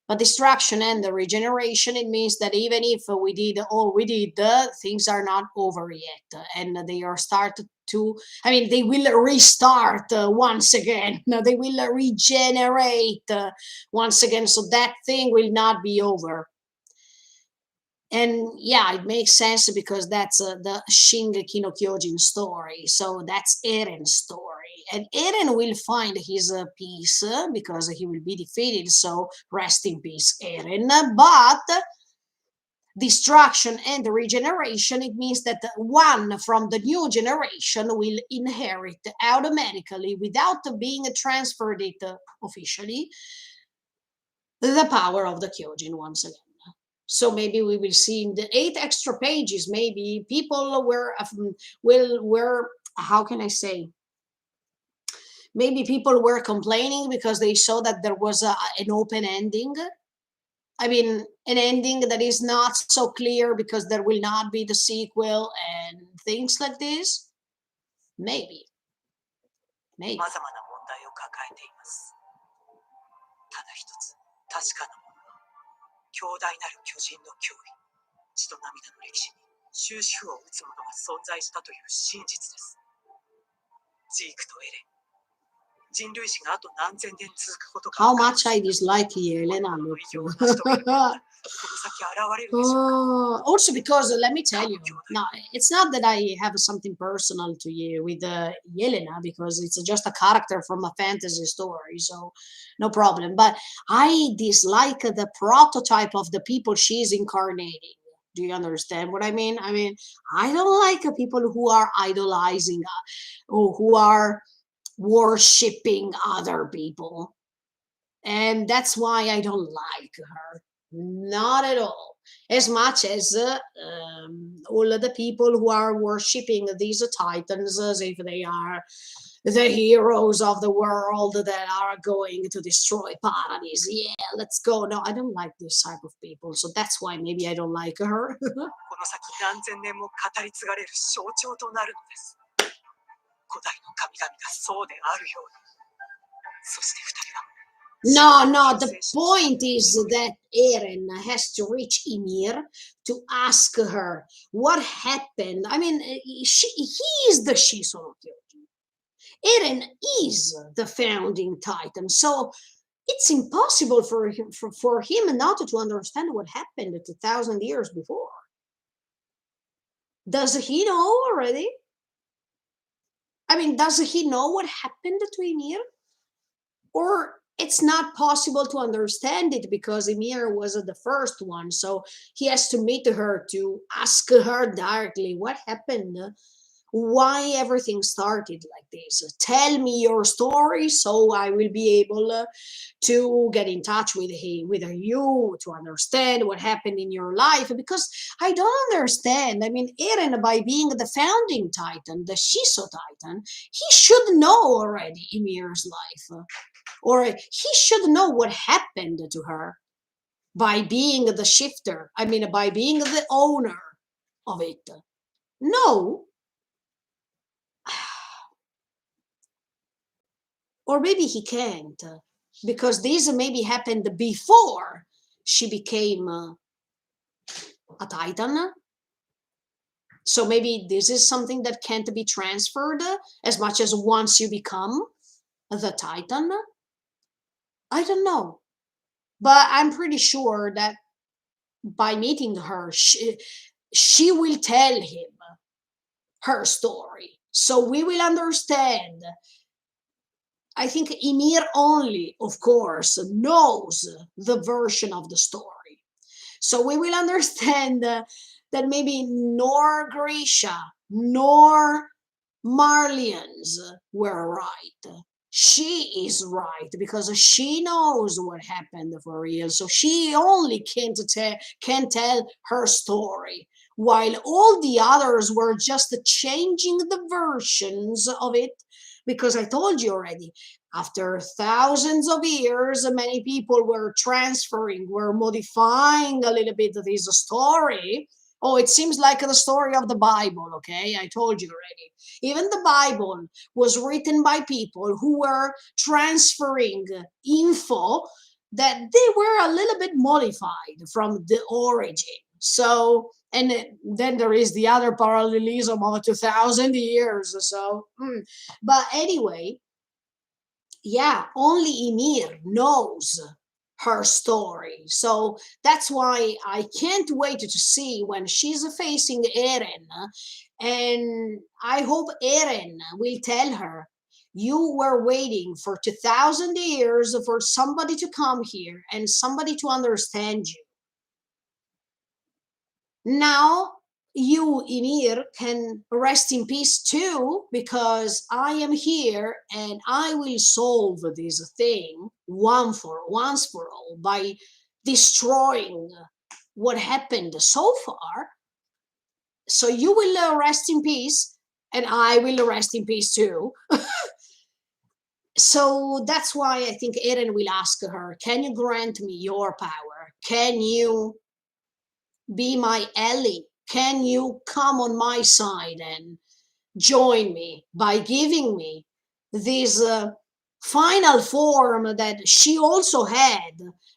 But destruction and the regeneration, it means that even if we did all we did, things are not over yet. And they are started to, they will restart once again. They will regenerate once again. So that thing will not be over. And yeah, it makes sense because that's the Shingeki no Kyojin story. So that's Eren's story. And Eren will find his peace because he will be defeated. So rest in peace, Eren. But destruction and regeneration, it means that one from the new generation will inherit automatically, without being transferred it officially, the power of the Kyojin once again. So maybe we will see in the 8 extra pages, maybe people were, how can I say? Maybe people were complaining because they saw that there was an open ending. An ending that is not so clear because there will not be the sequel and things like this. Maybe. 様々な問題を抱えています。ただ一つ確かなものは、強大なる巨人の脅威、血と涙の歴史に終止符を打つ者が存在したという真実です。ジークとエレン、人類史があと何千年続くことか How 分かりま much せ I ん。 dislike こ Elena, の look. 偉業を成し遂げる者がこの先現れるでしょうか。 Also because let me tell you, no, it's not that I have something personal to you with Yelena because it's just a character from a fantasy story, so no problem. But I dislike the prototype of the people she's incarnating. Do you understand what I mean? I mean, I don't like people who are idolizing or who are worshipping other people, and that's why I don't like her. Not at all. As much as all of the people who are worshipping these titans as if they are the heroes of the world that are going to destroy paradise. Yeah, let's go. No, I don't like this type of people. So that's why maybe I don't like her. この先何千年も語り継がれる象徴となるのです。古代の神々がそうであるように。そして二人は No, no, the point is that Eren has to reach Ymir to ask her what happened. I mean, he is the Shiso no Kyojin. Eren is the founding titan, so it's impossible for him not to understand what happened 2,000 years before. Does he know already? I mean, does he know what happened to Ymir? Or it's not possible to understand it because Ymir was the first one, so he has to meet her to ask her directly what happened, why everything started like this. Tell me your story so I will be able to get in touch with you to understand what happened in your life, because I don't understand. I mean, Eren, by being the founding titan, the Shiso titan, he should know already Ymir's life. Or he should know what happened to her by being the shifter. I mean, by being the owner of it. No. Or maybe he can't, because this maybe happened before she became a titan. So maybe this is something that can't be transferred as much as once you become the titan. I don't know. But I'm pretty sure that by meeting her, she will tell him her story. So we will understand. I think Ymir only, of course, knows the version of the story. So we will understand that maybe nor Grisha nor Marlians were right. She is right because she knows what happened for real. So she only can tell her story, while all the others were just changing the versions of it. Because I told you already, after thousands of years, many people were transferring, were modifying a little bit of this story. Oh, it seems like the story of the Bible, okay? I told you already. Even the Bible was written by people who were transferring info that they were a little bit modified from the origin. So, and then there is the other parallelism of 2,000 years or so. But anyway, yeah, only Ymir knows her story. So that's why I can't wait to see when she's facing Eren. And I hope Eren will tell her, you were waiting for 2,000 years for somebody to come here and somebody to understand you. Now you, Ymir, can rest in peace too, because I am here and I will solve this thing once for all by destroying what happened so far. So you will rest in peace and I will rest in peace too. So that's why I think Eren will ask her, can you grant me your power? Can you be my ally? Can you come on my side and join me by giving me this final form that she also had?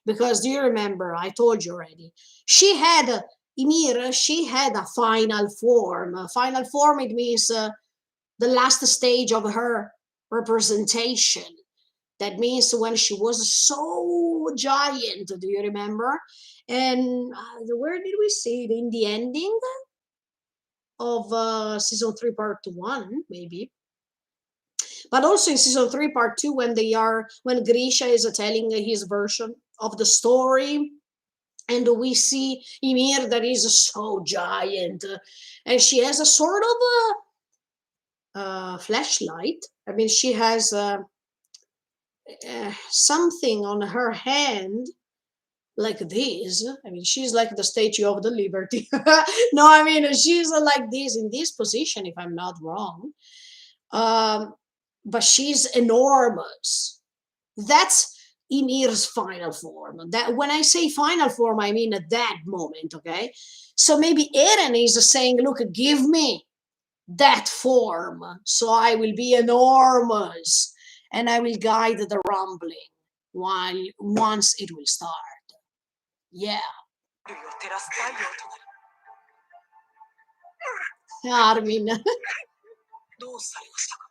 Because do you remember, I told you already, she had Ymir, she had a final form. A final form, it means the last stage of her representation. That means when she was so giant, do you remember? And where did we see it? In the ending of season 3 part 1, maybe. But also in season 3 part 2, when Grisha is telling his version of the story, and we see Ymir that is so giant, and she has a sort of a flashlight. I mean, she has something on her hand like this. I mean, she's like the Statue of the Liberty. No, I mean, she's like this in this position, if I'm not wrong. But she's enormous. That's Ymir's final form. That when I say final form, I mean at that moment, okay? So maybe Eren is saying, look, give me that form, so I will be enormous and I will guide the rumbling while once it will start. Yeah. Armin. どうされましたか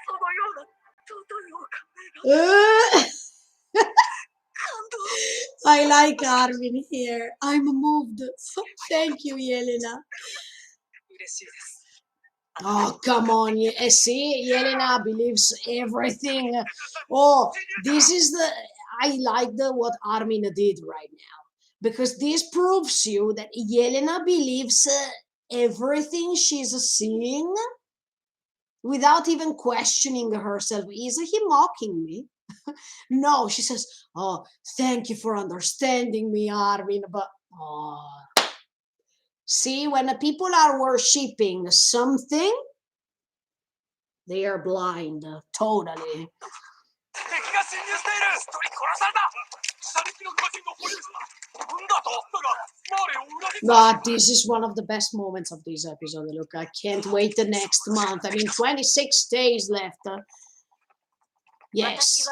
そのような尊いお考えが I like Armin here. I'm moved. Thank you, Yelena. 嬉しいです Oh, come on. See, Yelena believes everything. Oh, this is I like what Armin did right now. Because this proves you that Yelena believes everything she's seeing without even questioning herself. Is he mocking me? No, she says, oh, thank you for understanding me, Armin. But, oh. See, when the people are worshipping something, they are blind, totally. But this is one of the best moments of this episode. Look, I can't wait the next month. I mean, 26 days left. Yes.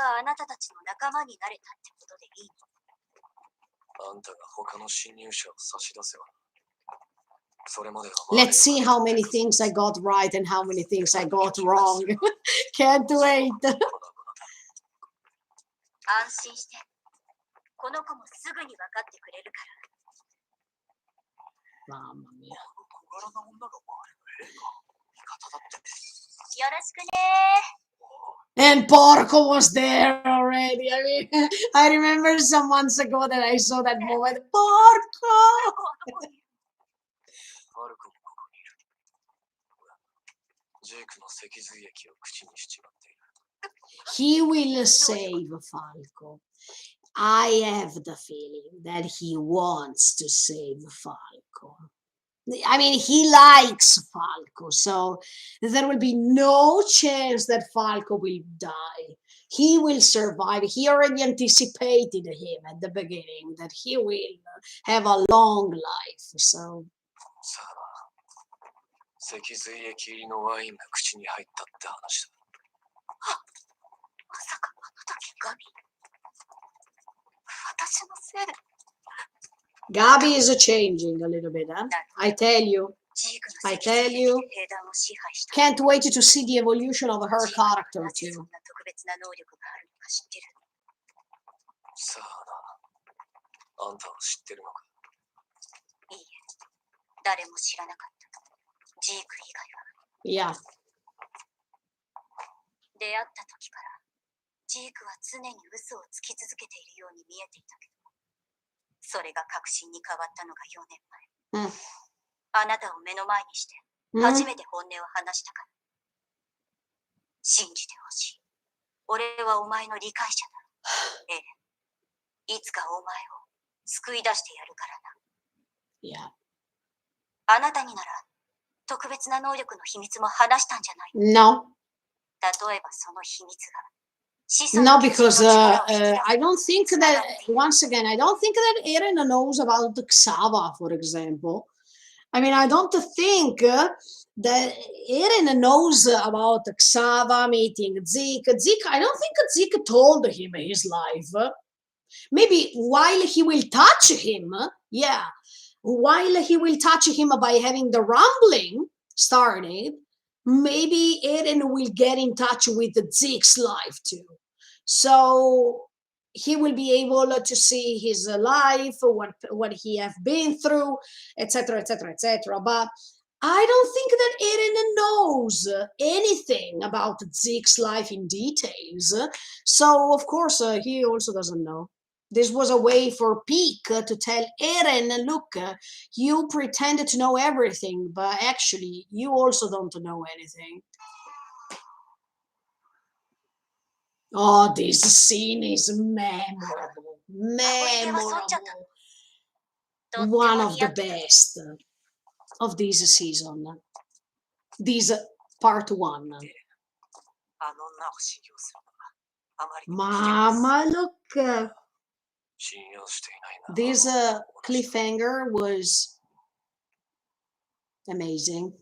Let's see how many things I got right and how many things I got wrong. Can't wait. Mamma mia. And Porco was there already. I mean, I remember some months ago that I saw that moment. Porco! He will save Falco. I have the feeling that he wants to save Falco. I mean, he likes Falco, so there will be no chance that Falco will die. He will survive. He already anticipated him at the beginning that he will have a long life. So. 脊髄液入りのワインが口に入ったって話だ。まさかあの時ガビ。私のせいで。Gabi is changing a little bit, huh? I tell you. I tell you. Can't wait to see the evolution of her character too. さあな、あんたは知ってるのか？いいえ、誰も知らなかった。ジーク以Yeah. 外は。出会った時からジークは常に嘘をつき続けているように見えていたけど、それが確信に変わったのが4年前。あなたを目の前にして初めて本音を話したから。信じてほしい。俺はお前の理解者だ。エレン、いつかお前を救い出してやるからな。Yeah. あなたになら特別な能力の秘密も話したんじゃない。No. 例えばその秘密が。No, because I don't think that, once again, I don't think that Eren knows about Xava, for example. I mean, I don't think that Eren knows about Xava meeting Zeke. I don't think Zeke told him his life. Maybe while he will touch him, yeah, while he will touch him by having the rumbling started, maybe Eren will get in touch with Zeke's life too. So he will be able to see his life, what he have been through, etc., etc., etc. But I don't think that Eren knows anything about Zeke's life in details. So of course he also doesn't know. This was a way for Peak to tell Eren, look, you pretend to know everything, but actually you also don't know anything. Oh, this scene is memorable. Memorable. One of the best of this season. This part one. あの女を信用するのはあまりにも危険です。 Mama, look. 信用していないな。 This cliffhanger was amazing.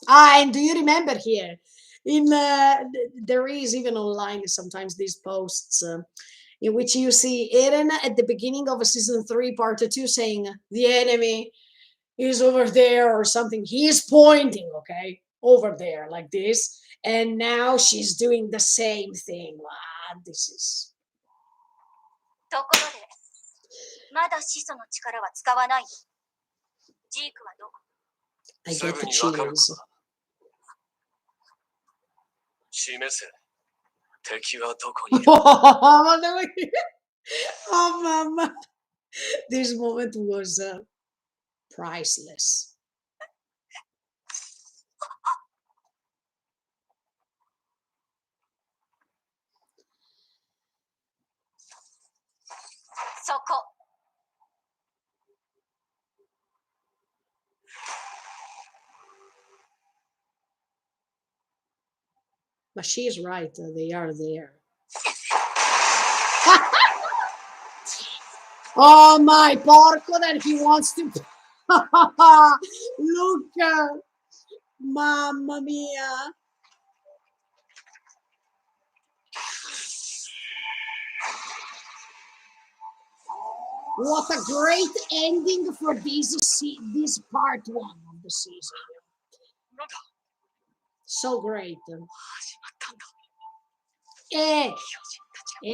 And do you remember here? There is even online sometimes these posts in which you see Eren at the beginning of season 3, part 2, saying the enemy is over there or something. He is pointing, okay, over there like this, and now she's doing the same thing. Ah, this is. ところで、まだ始祖の力は使わない。ジークはどこ？ I get the chills. 示せ。敵はどこにいる？ Oh, mama. This moment was priceless. そこ。 But she is right, they are there. Oh my porco that he wants to. Look, mamma mia. What a great ending for this part one of the season. So great. And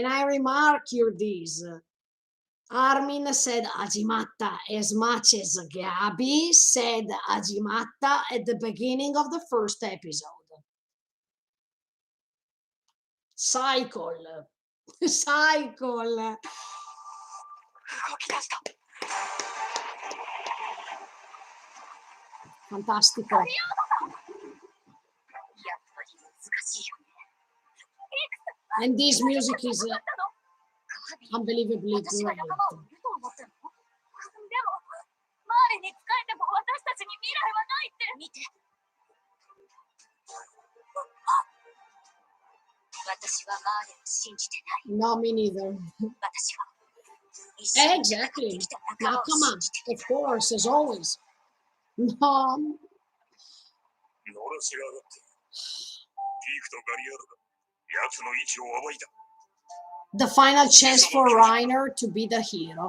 I remark you this. Armin said Ajimatta as much as Gabi said Ajimatta at the beginning of the first episode. Cycle. Cycle. 動き出した。 Fantastico. やっぱり難しいよね。 And this music is unbelievably 私が great. 仲間をいると思ったの？でも、マーレに仕えても私たちに未来はないって。見て。私はマーレを信じてない。 No, me neither. 私は一緒に戦って Exactly. きた仲間を Nakama, 信じてい of る。 course, as always. No. のろしが上がっている。ピークとガリアードが奴の位置を暴いた。 The final chance for Reiner to be the hero. レベリ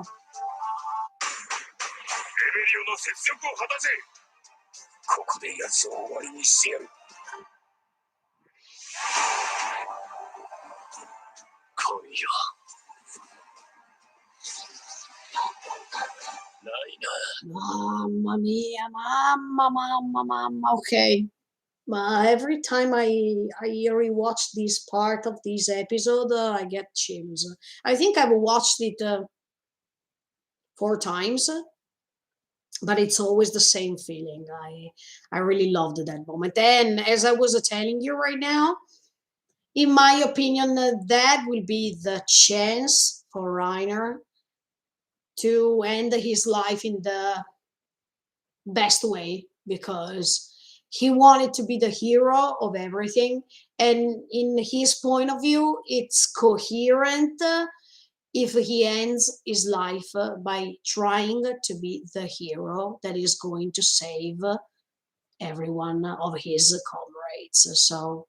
オの雪辱を果たせ。ここで奴を終わりにしてやる。来いよ。ないな。 Mamma mia, mamma. Okay. Every time I rewatch this part of this episode, I get chills. I think I've watched it 4 times, but it's always the same feeling. I really loved that moment. And as I was telling you right now, in my opinion, that will be the chance for Reiner to end his life in the best way, because he wanted to be the hero of everything, and in his point of view it's coherent if he ends his life by trying to be the hero that is going to save every one of his comrades. So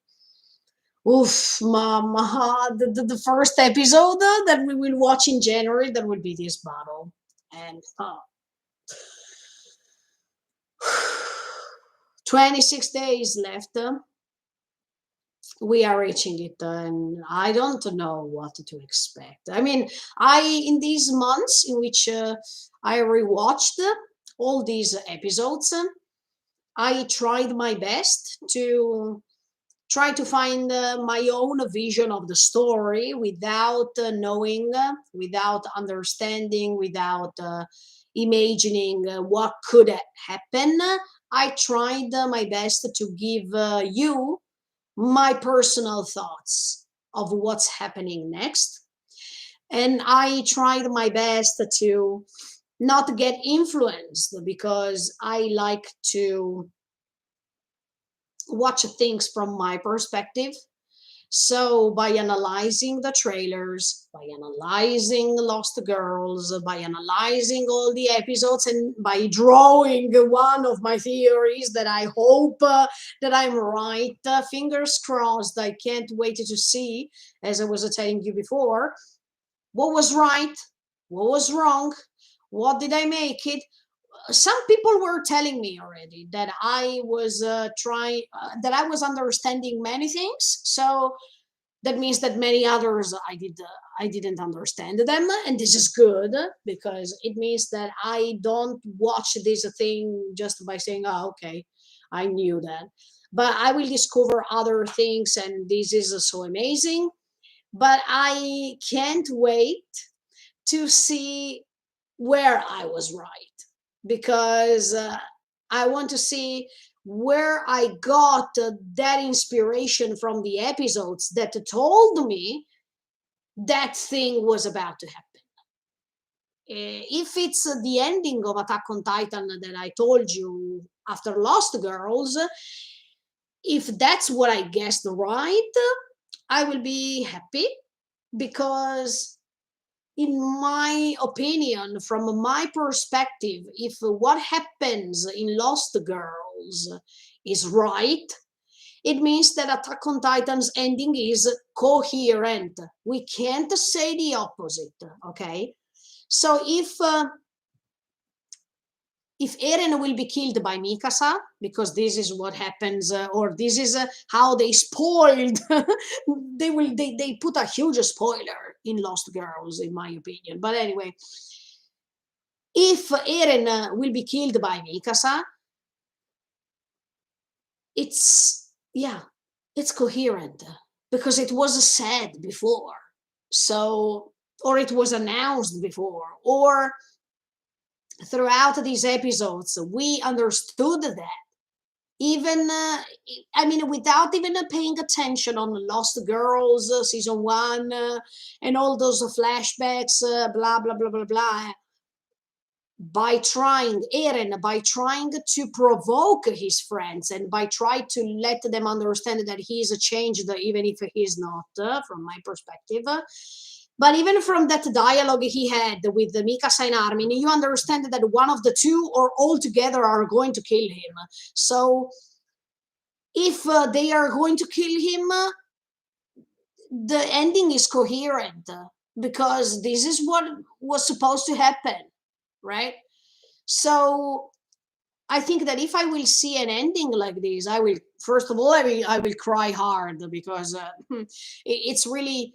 Oof, mama, the first episode that we will watch in January, that will be this battle. And 26 days left. We are reaching it, and I don't know what to expect. I mean, in these months in which I rewatched all these episodes, I tried my best to try to find my own vision of the story without knowing, without understanding, without imagining what could happen. I tried my best to give you my personal thoughts of what's happening next. And I tried my best to not get influenced because I like to watch things from my perspective. So, by analyzing the trailers, by analyzing Lost Girls, by analyzing all the episodes, and by drawing one of my theories that I hope that I'm right, fingers crossed, I can't wait to see, as I was telling you before, what was right, what was wrong, what did I make it. Some people were telling me already that I was that I was understanding many things. So that means that many others I didn't understand them, and this is good because it means that I don't watch this thing just by saying, oh, okay, I knew that, but I will discover other things, and this is so amazing. But I can't wait to see where I was right, because I want to see where I got that inspiration from the episodes that told me that thing was about to happen. If it's the ending of Attack on Titan that I told you after Lost Girls, if that's what I guessed right, I will be happy, because in my opinion, from my perspective, if what happens in Lost Girls is right, it means that Attack on Titan's ending is coherent. We can't say the opposite, okay? So if Eren will be killed by Mikasa, because this is what happens, or this is how they spoiled, they put a huge spoiler in Lost Girls, in my opinion. But anyway, if Eren will be killed by Mikasa, it's, yeah, it's coherent, because it was said before. So, or it was announced before, or throughout these episodes, we understood that. Even, I mean, without even paying attention on Lost Girls season one and all those flashbacks, blah, blah, blah, blah, blah. By trying, Eren, by trying to provoke his friends and by trying to let them understand that he is changed, even if he's not, from my perspective. But even from that dialogue he had with the Mikasa and Armin, you understand that one of the two or all together are going to kill him. So if they are going to kill him, the ending is coherent, because this is what was supposed to happen, right? So I think that if I will see an ending like this, I will, first of all, I will cry hard, because it's really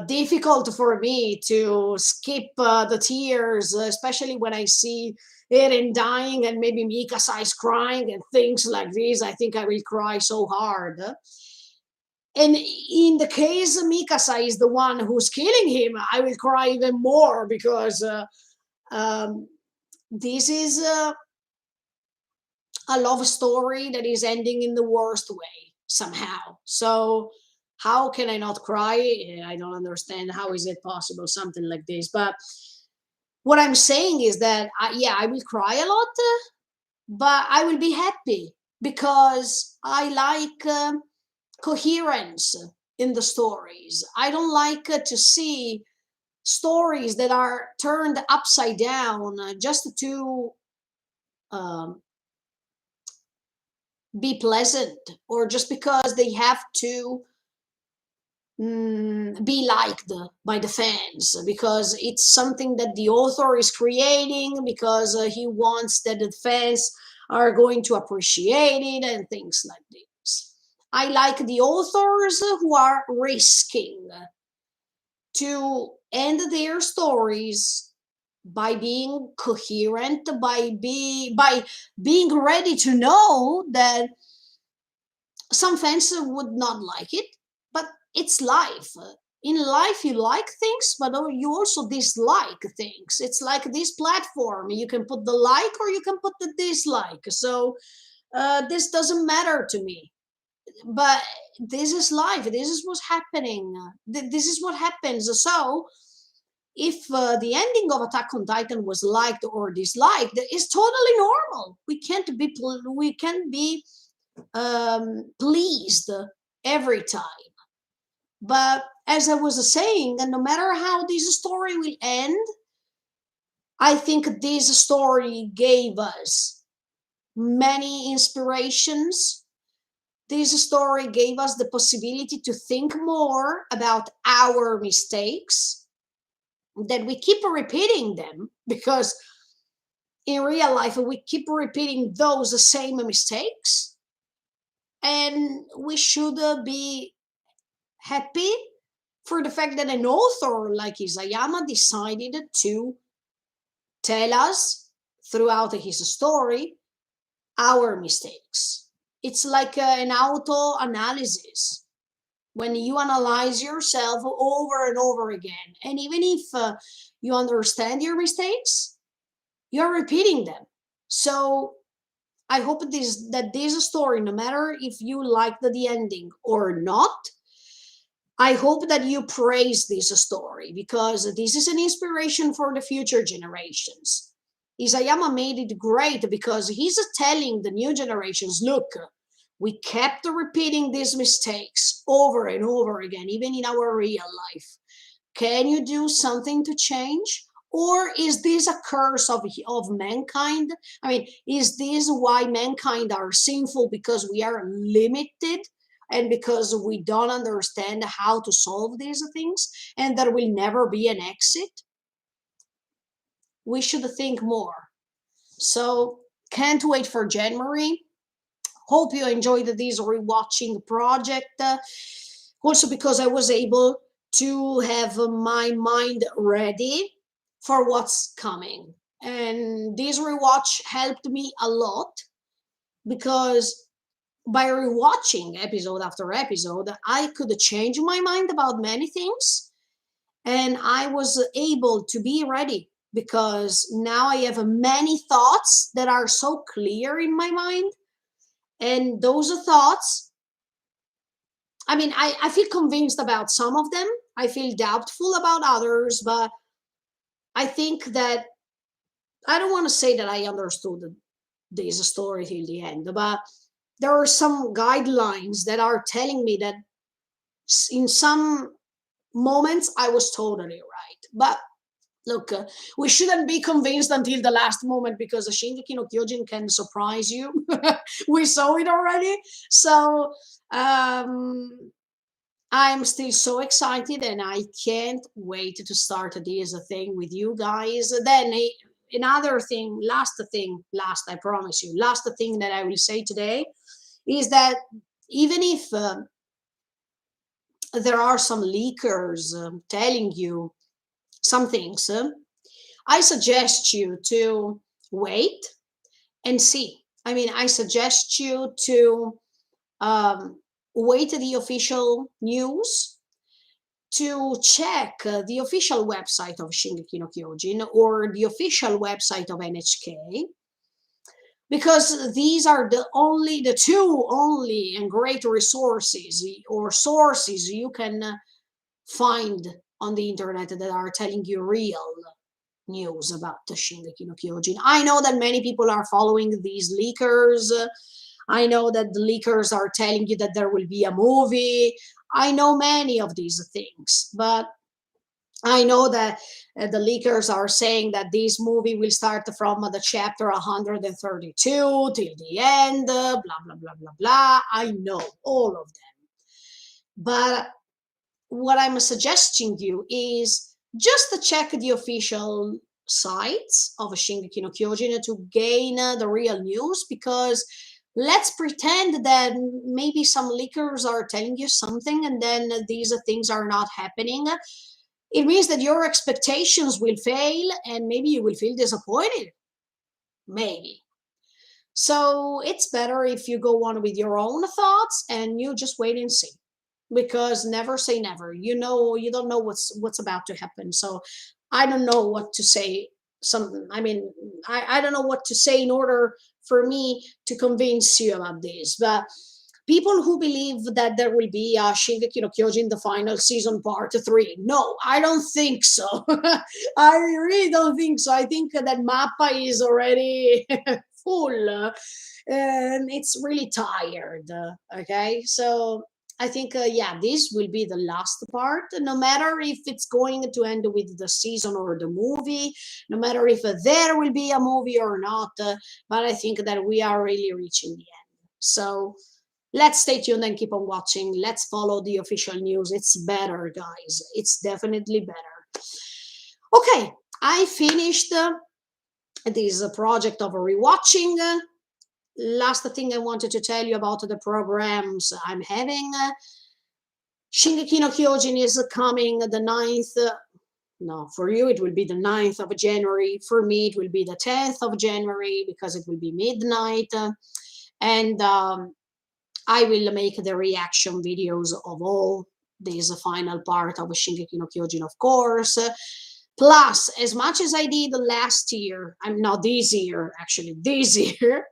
difficult for me to skip the tears, especially when I see Eren dying and maybe Mikasa is crying and things like this. I think I will cry so hard. And in the case Mikasa is the one who's killing him, I will cry even more, because um, this is a love story that is ending in the worst way somehow. So how can I not cry? I don't understand. How is it possible, something like this? But what I'm saying is that, yeah, I will cry a lot, but I will be happy, because I like coherence in the stories. I don't like to see stories that are turned upside down just to um, be pleasant, or just because they have to be liked by the fans, because it's something that the author is creating, because he wants that the fans are going to appreciate it and things like this. I like the authors who are risking to end their stories by being coherent, by being ready to know that some fans would not like it, but it's life. In life, you like things, but you also dislike things. It's like this platform. You can put the like or you can put the dislike. So this doesn't matter to me. But this is life. This is what's happening. This is what happens. So if the ending of Attack on Titan was liked or disliked, it's totally normal. We can't be pleased every time. But as I was saying, and no matter how this story will end, I think this story gave us many inspirations. This story gave us the possibility to think more about our mistakes, that we keep repeating them, because in real life we keep repeating those same mistakes, and we should be happy for the fact that an author like Isayama decided to tell us throughout his story our mistakes. It's like an auto analysis when you analyze yourself over and over again. And even if you understand your mistakes, you're repeating them. So I hope that this story, no matter if you liked the ending or not, I hope that you praise this story, because this is an inspiration for the future generations. Isayama made it great because he's telling the new generations, look, we kept repeating these mistakes over and over again, even in our real life. Can you do something to change? Or is this a curse of mankind? I mean, is this why mankind are sinful, because we are limited and because we don't understand how to solve these things, and there will never be an exit? We should think more. So, can't wait for January. Hope you enjoyed this rewatching project. Also, because I was able to have my mind ready for what's coming. And this rewatch helped me a lot, because by rewatching episode after episode, I could change my mind about many things, and I was able to be ready, because now I have many thoughts that are so clear in my mind. And those thoughts, I mean, I feel convinced about some of them, I feel doubtful about others, but I think that I don't want to say that I understood this story till the end, but there are some guidelines that are telling me that in some moments I was totally right. But look, we shouldn't be convinced until the last moment, because Shingeki no Kyojin can surprise you. We saw it already. So I'm still so excited, and I can't wait to start this thing with you guys. Then another thing, last, I promise you, last thing that I will say today is that even if there are some leakers telling you some things, I suggest you to wait and see. I mean, I suggest you to wait the official news, to check the official website of Shingeki no Kyojin or the official website of NHK, because these are the two only and great resources or sources you can find on the internet that are telling you real news about the Shingeki no Kyojin. I know that many people are following these leakers. I know that the leakers are telling you that there will be a movie. I know many of these things, but I know that the leakers are saying that this movie will start from the chapter 132 till the end, blah, blah, blah, blah, blah. I know all of them. But what I'm suggesting you is just to check the official sites of Shingeki no Kyojin to gain the real news, because let's pretend that maybe some leakers are telling you something and then these things are not happening. It means that your expectations will fail and maybe you will feel disappointed. Maybe. So it's better if you go on with your own thoughts and you just wait and see, because never say never. You don't know what's about to happen. So I don't know what to say. I don't know what to say in order for me to convince you about this. But people who believe that there will be a Shingeki no Kyojin the final season part 3, no, I don't think so. I really don't think so. I think that Mappa is already full, and it's really tired. Okay, so I think, yeah, this will be the last part. No matter if it's going to end with the season or the movie, no matter if there will be a movie or not, but I think that we are really reaching the end. So let's stay tuned and keep on watching. Let's follow the official news. It's better, guys. It's definitely better. Okay, I finished this project of rewatching. Last thing I wanted to tell you about the programs I'm having. Shingeki no Kyojin is coming the 9th. No, for you it will be the 9th of January. For me it will be the 10th of January because it will be midnight. And I will make the reaction videos of all this final part of Shingeki no Kyojin, of course. Plus, as much as I did last year, I'm not this year, actually, this year,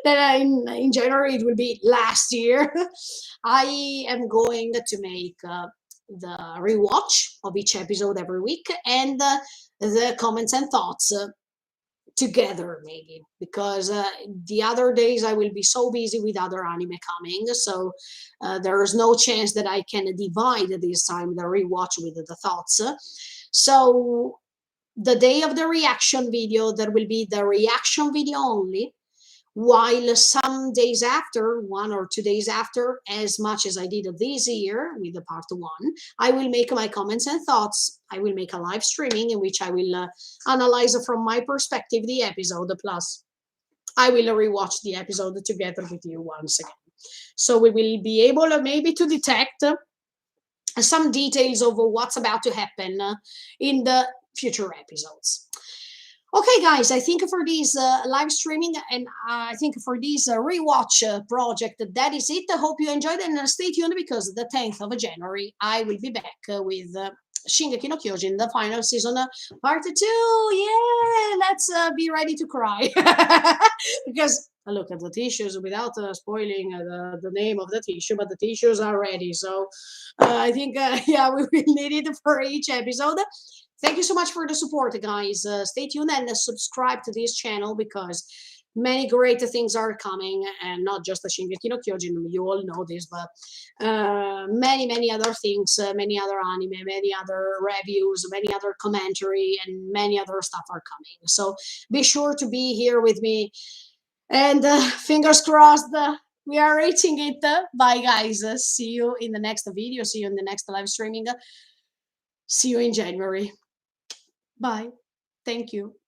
then in January it will be last year. I am going to make the rewatch of each episode every week, and the comments and thoughts together, maybe, because the other days I will be so busy with other anime coming, so there is no chance that I can divide this time the rewatch with the thoughts. So the day of the reaction video, there will be the reaction video only, while some days after, 1 or 2 days after, as much as I did this year with the part 1, I will make my comments and thoughts. I will make a live streaming in which I will analyze from my perspective the episode, plus I will rewatch the episode together with you once again. So we will be able maybe to detect some details of what's about to happen in the future episodes. Okay, guys, I think for this live streaming and I think for this rewatch project, that is it. I hope you enjoyed, and stay tuned because the 10th of January I will be back with Shingeki no Kyojin, the final season, part 2. Yeah, let's be ready to cry. Because look at the tissues without spoiling the name of the tissue, but the tissues are ready. So I think, yeah, we will need it for each episode. Thank you so much for the support, guys. Stay tuned and subscribe to this channel because many great things are coming, and not just the Shingeki no Kyojin. You all know this, but many other things, many other anime, many other reviews, many other commentary, and many other stuff are coming. So be sure to be here with me, and fingers crossed. We are reaching it. Bye, guys. See you in the next video. See you in the next live streaming. See you in January. Bye. Thank you.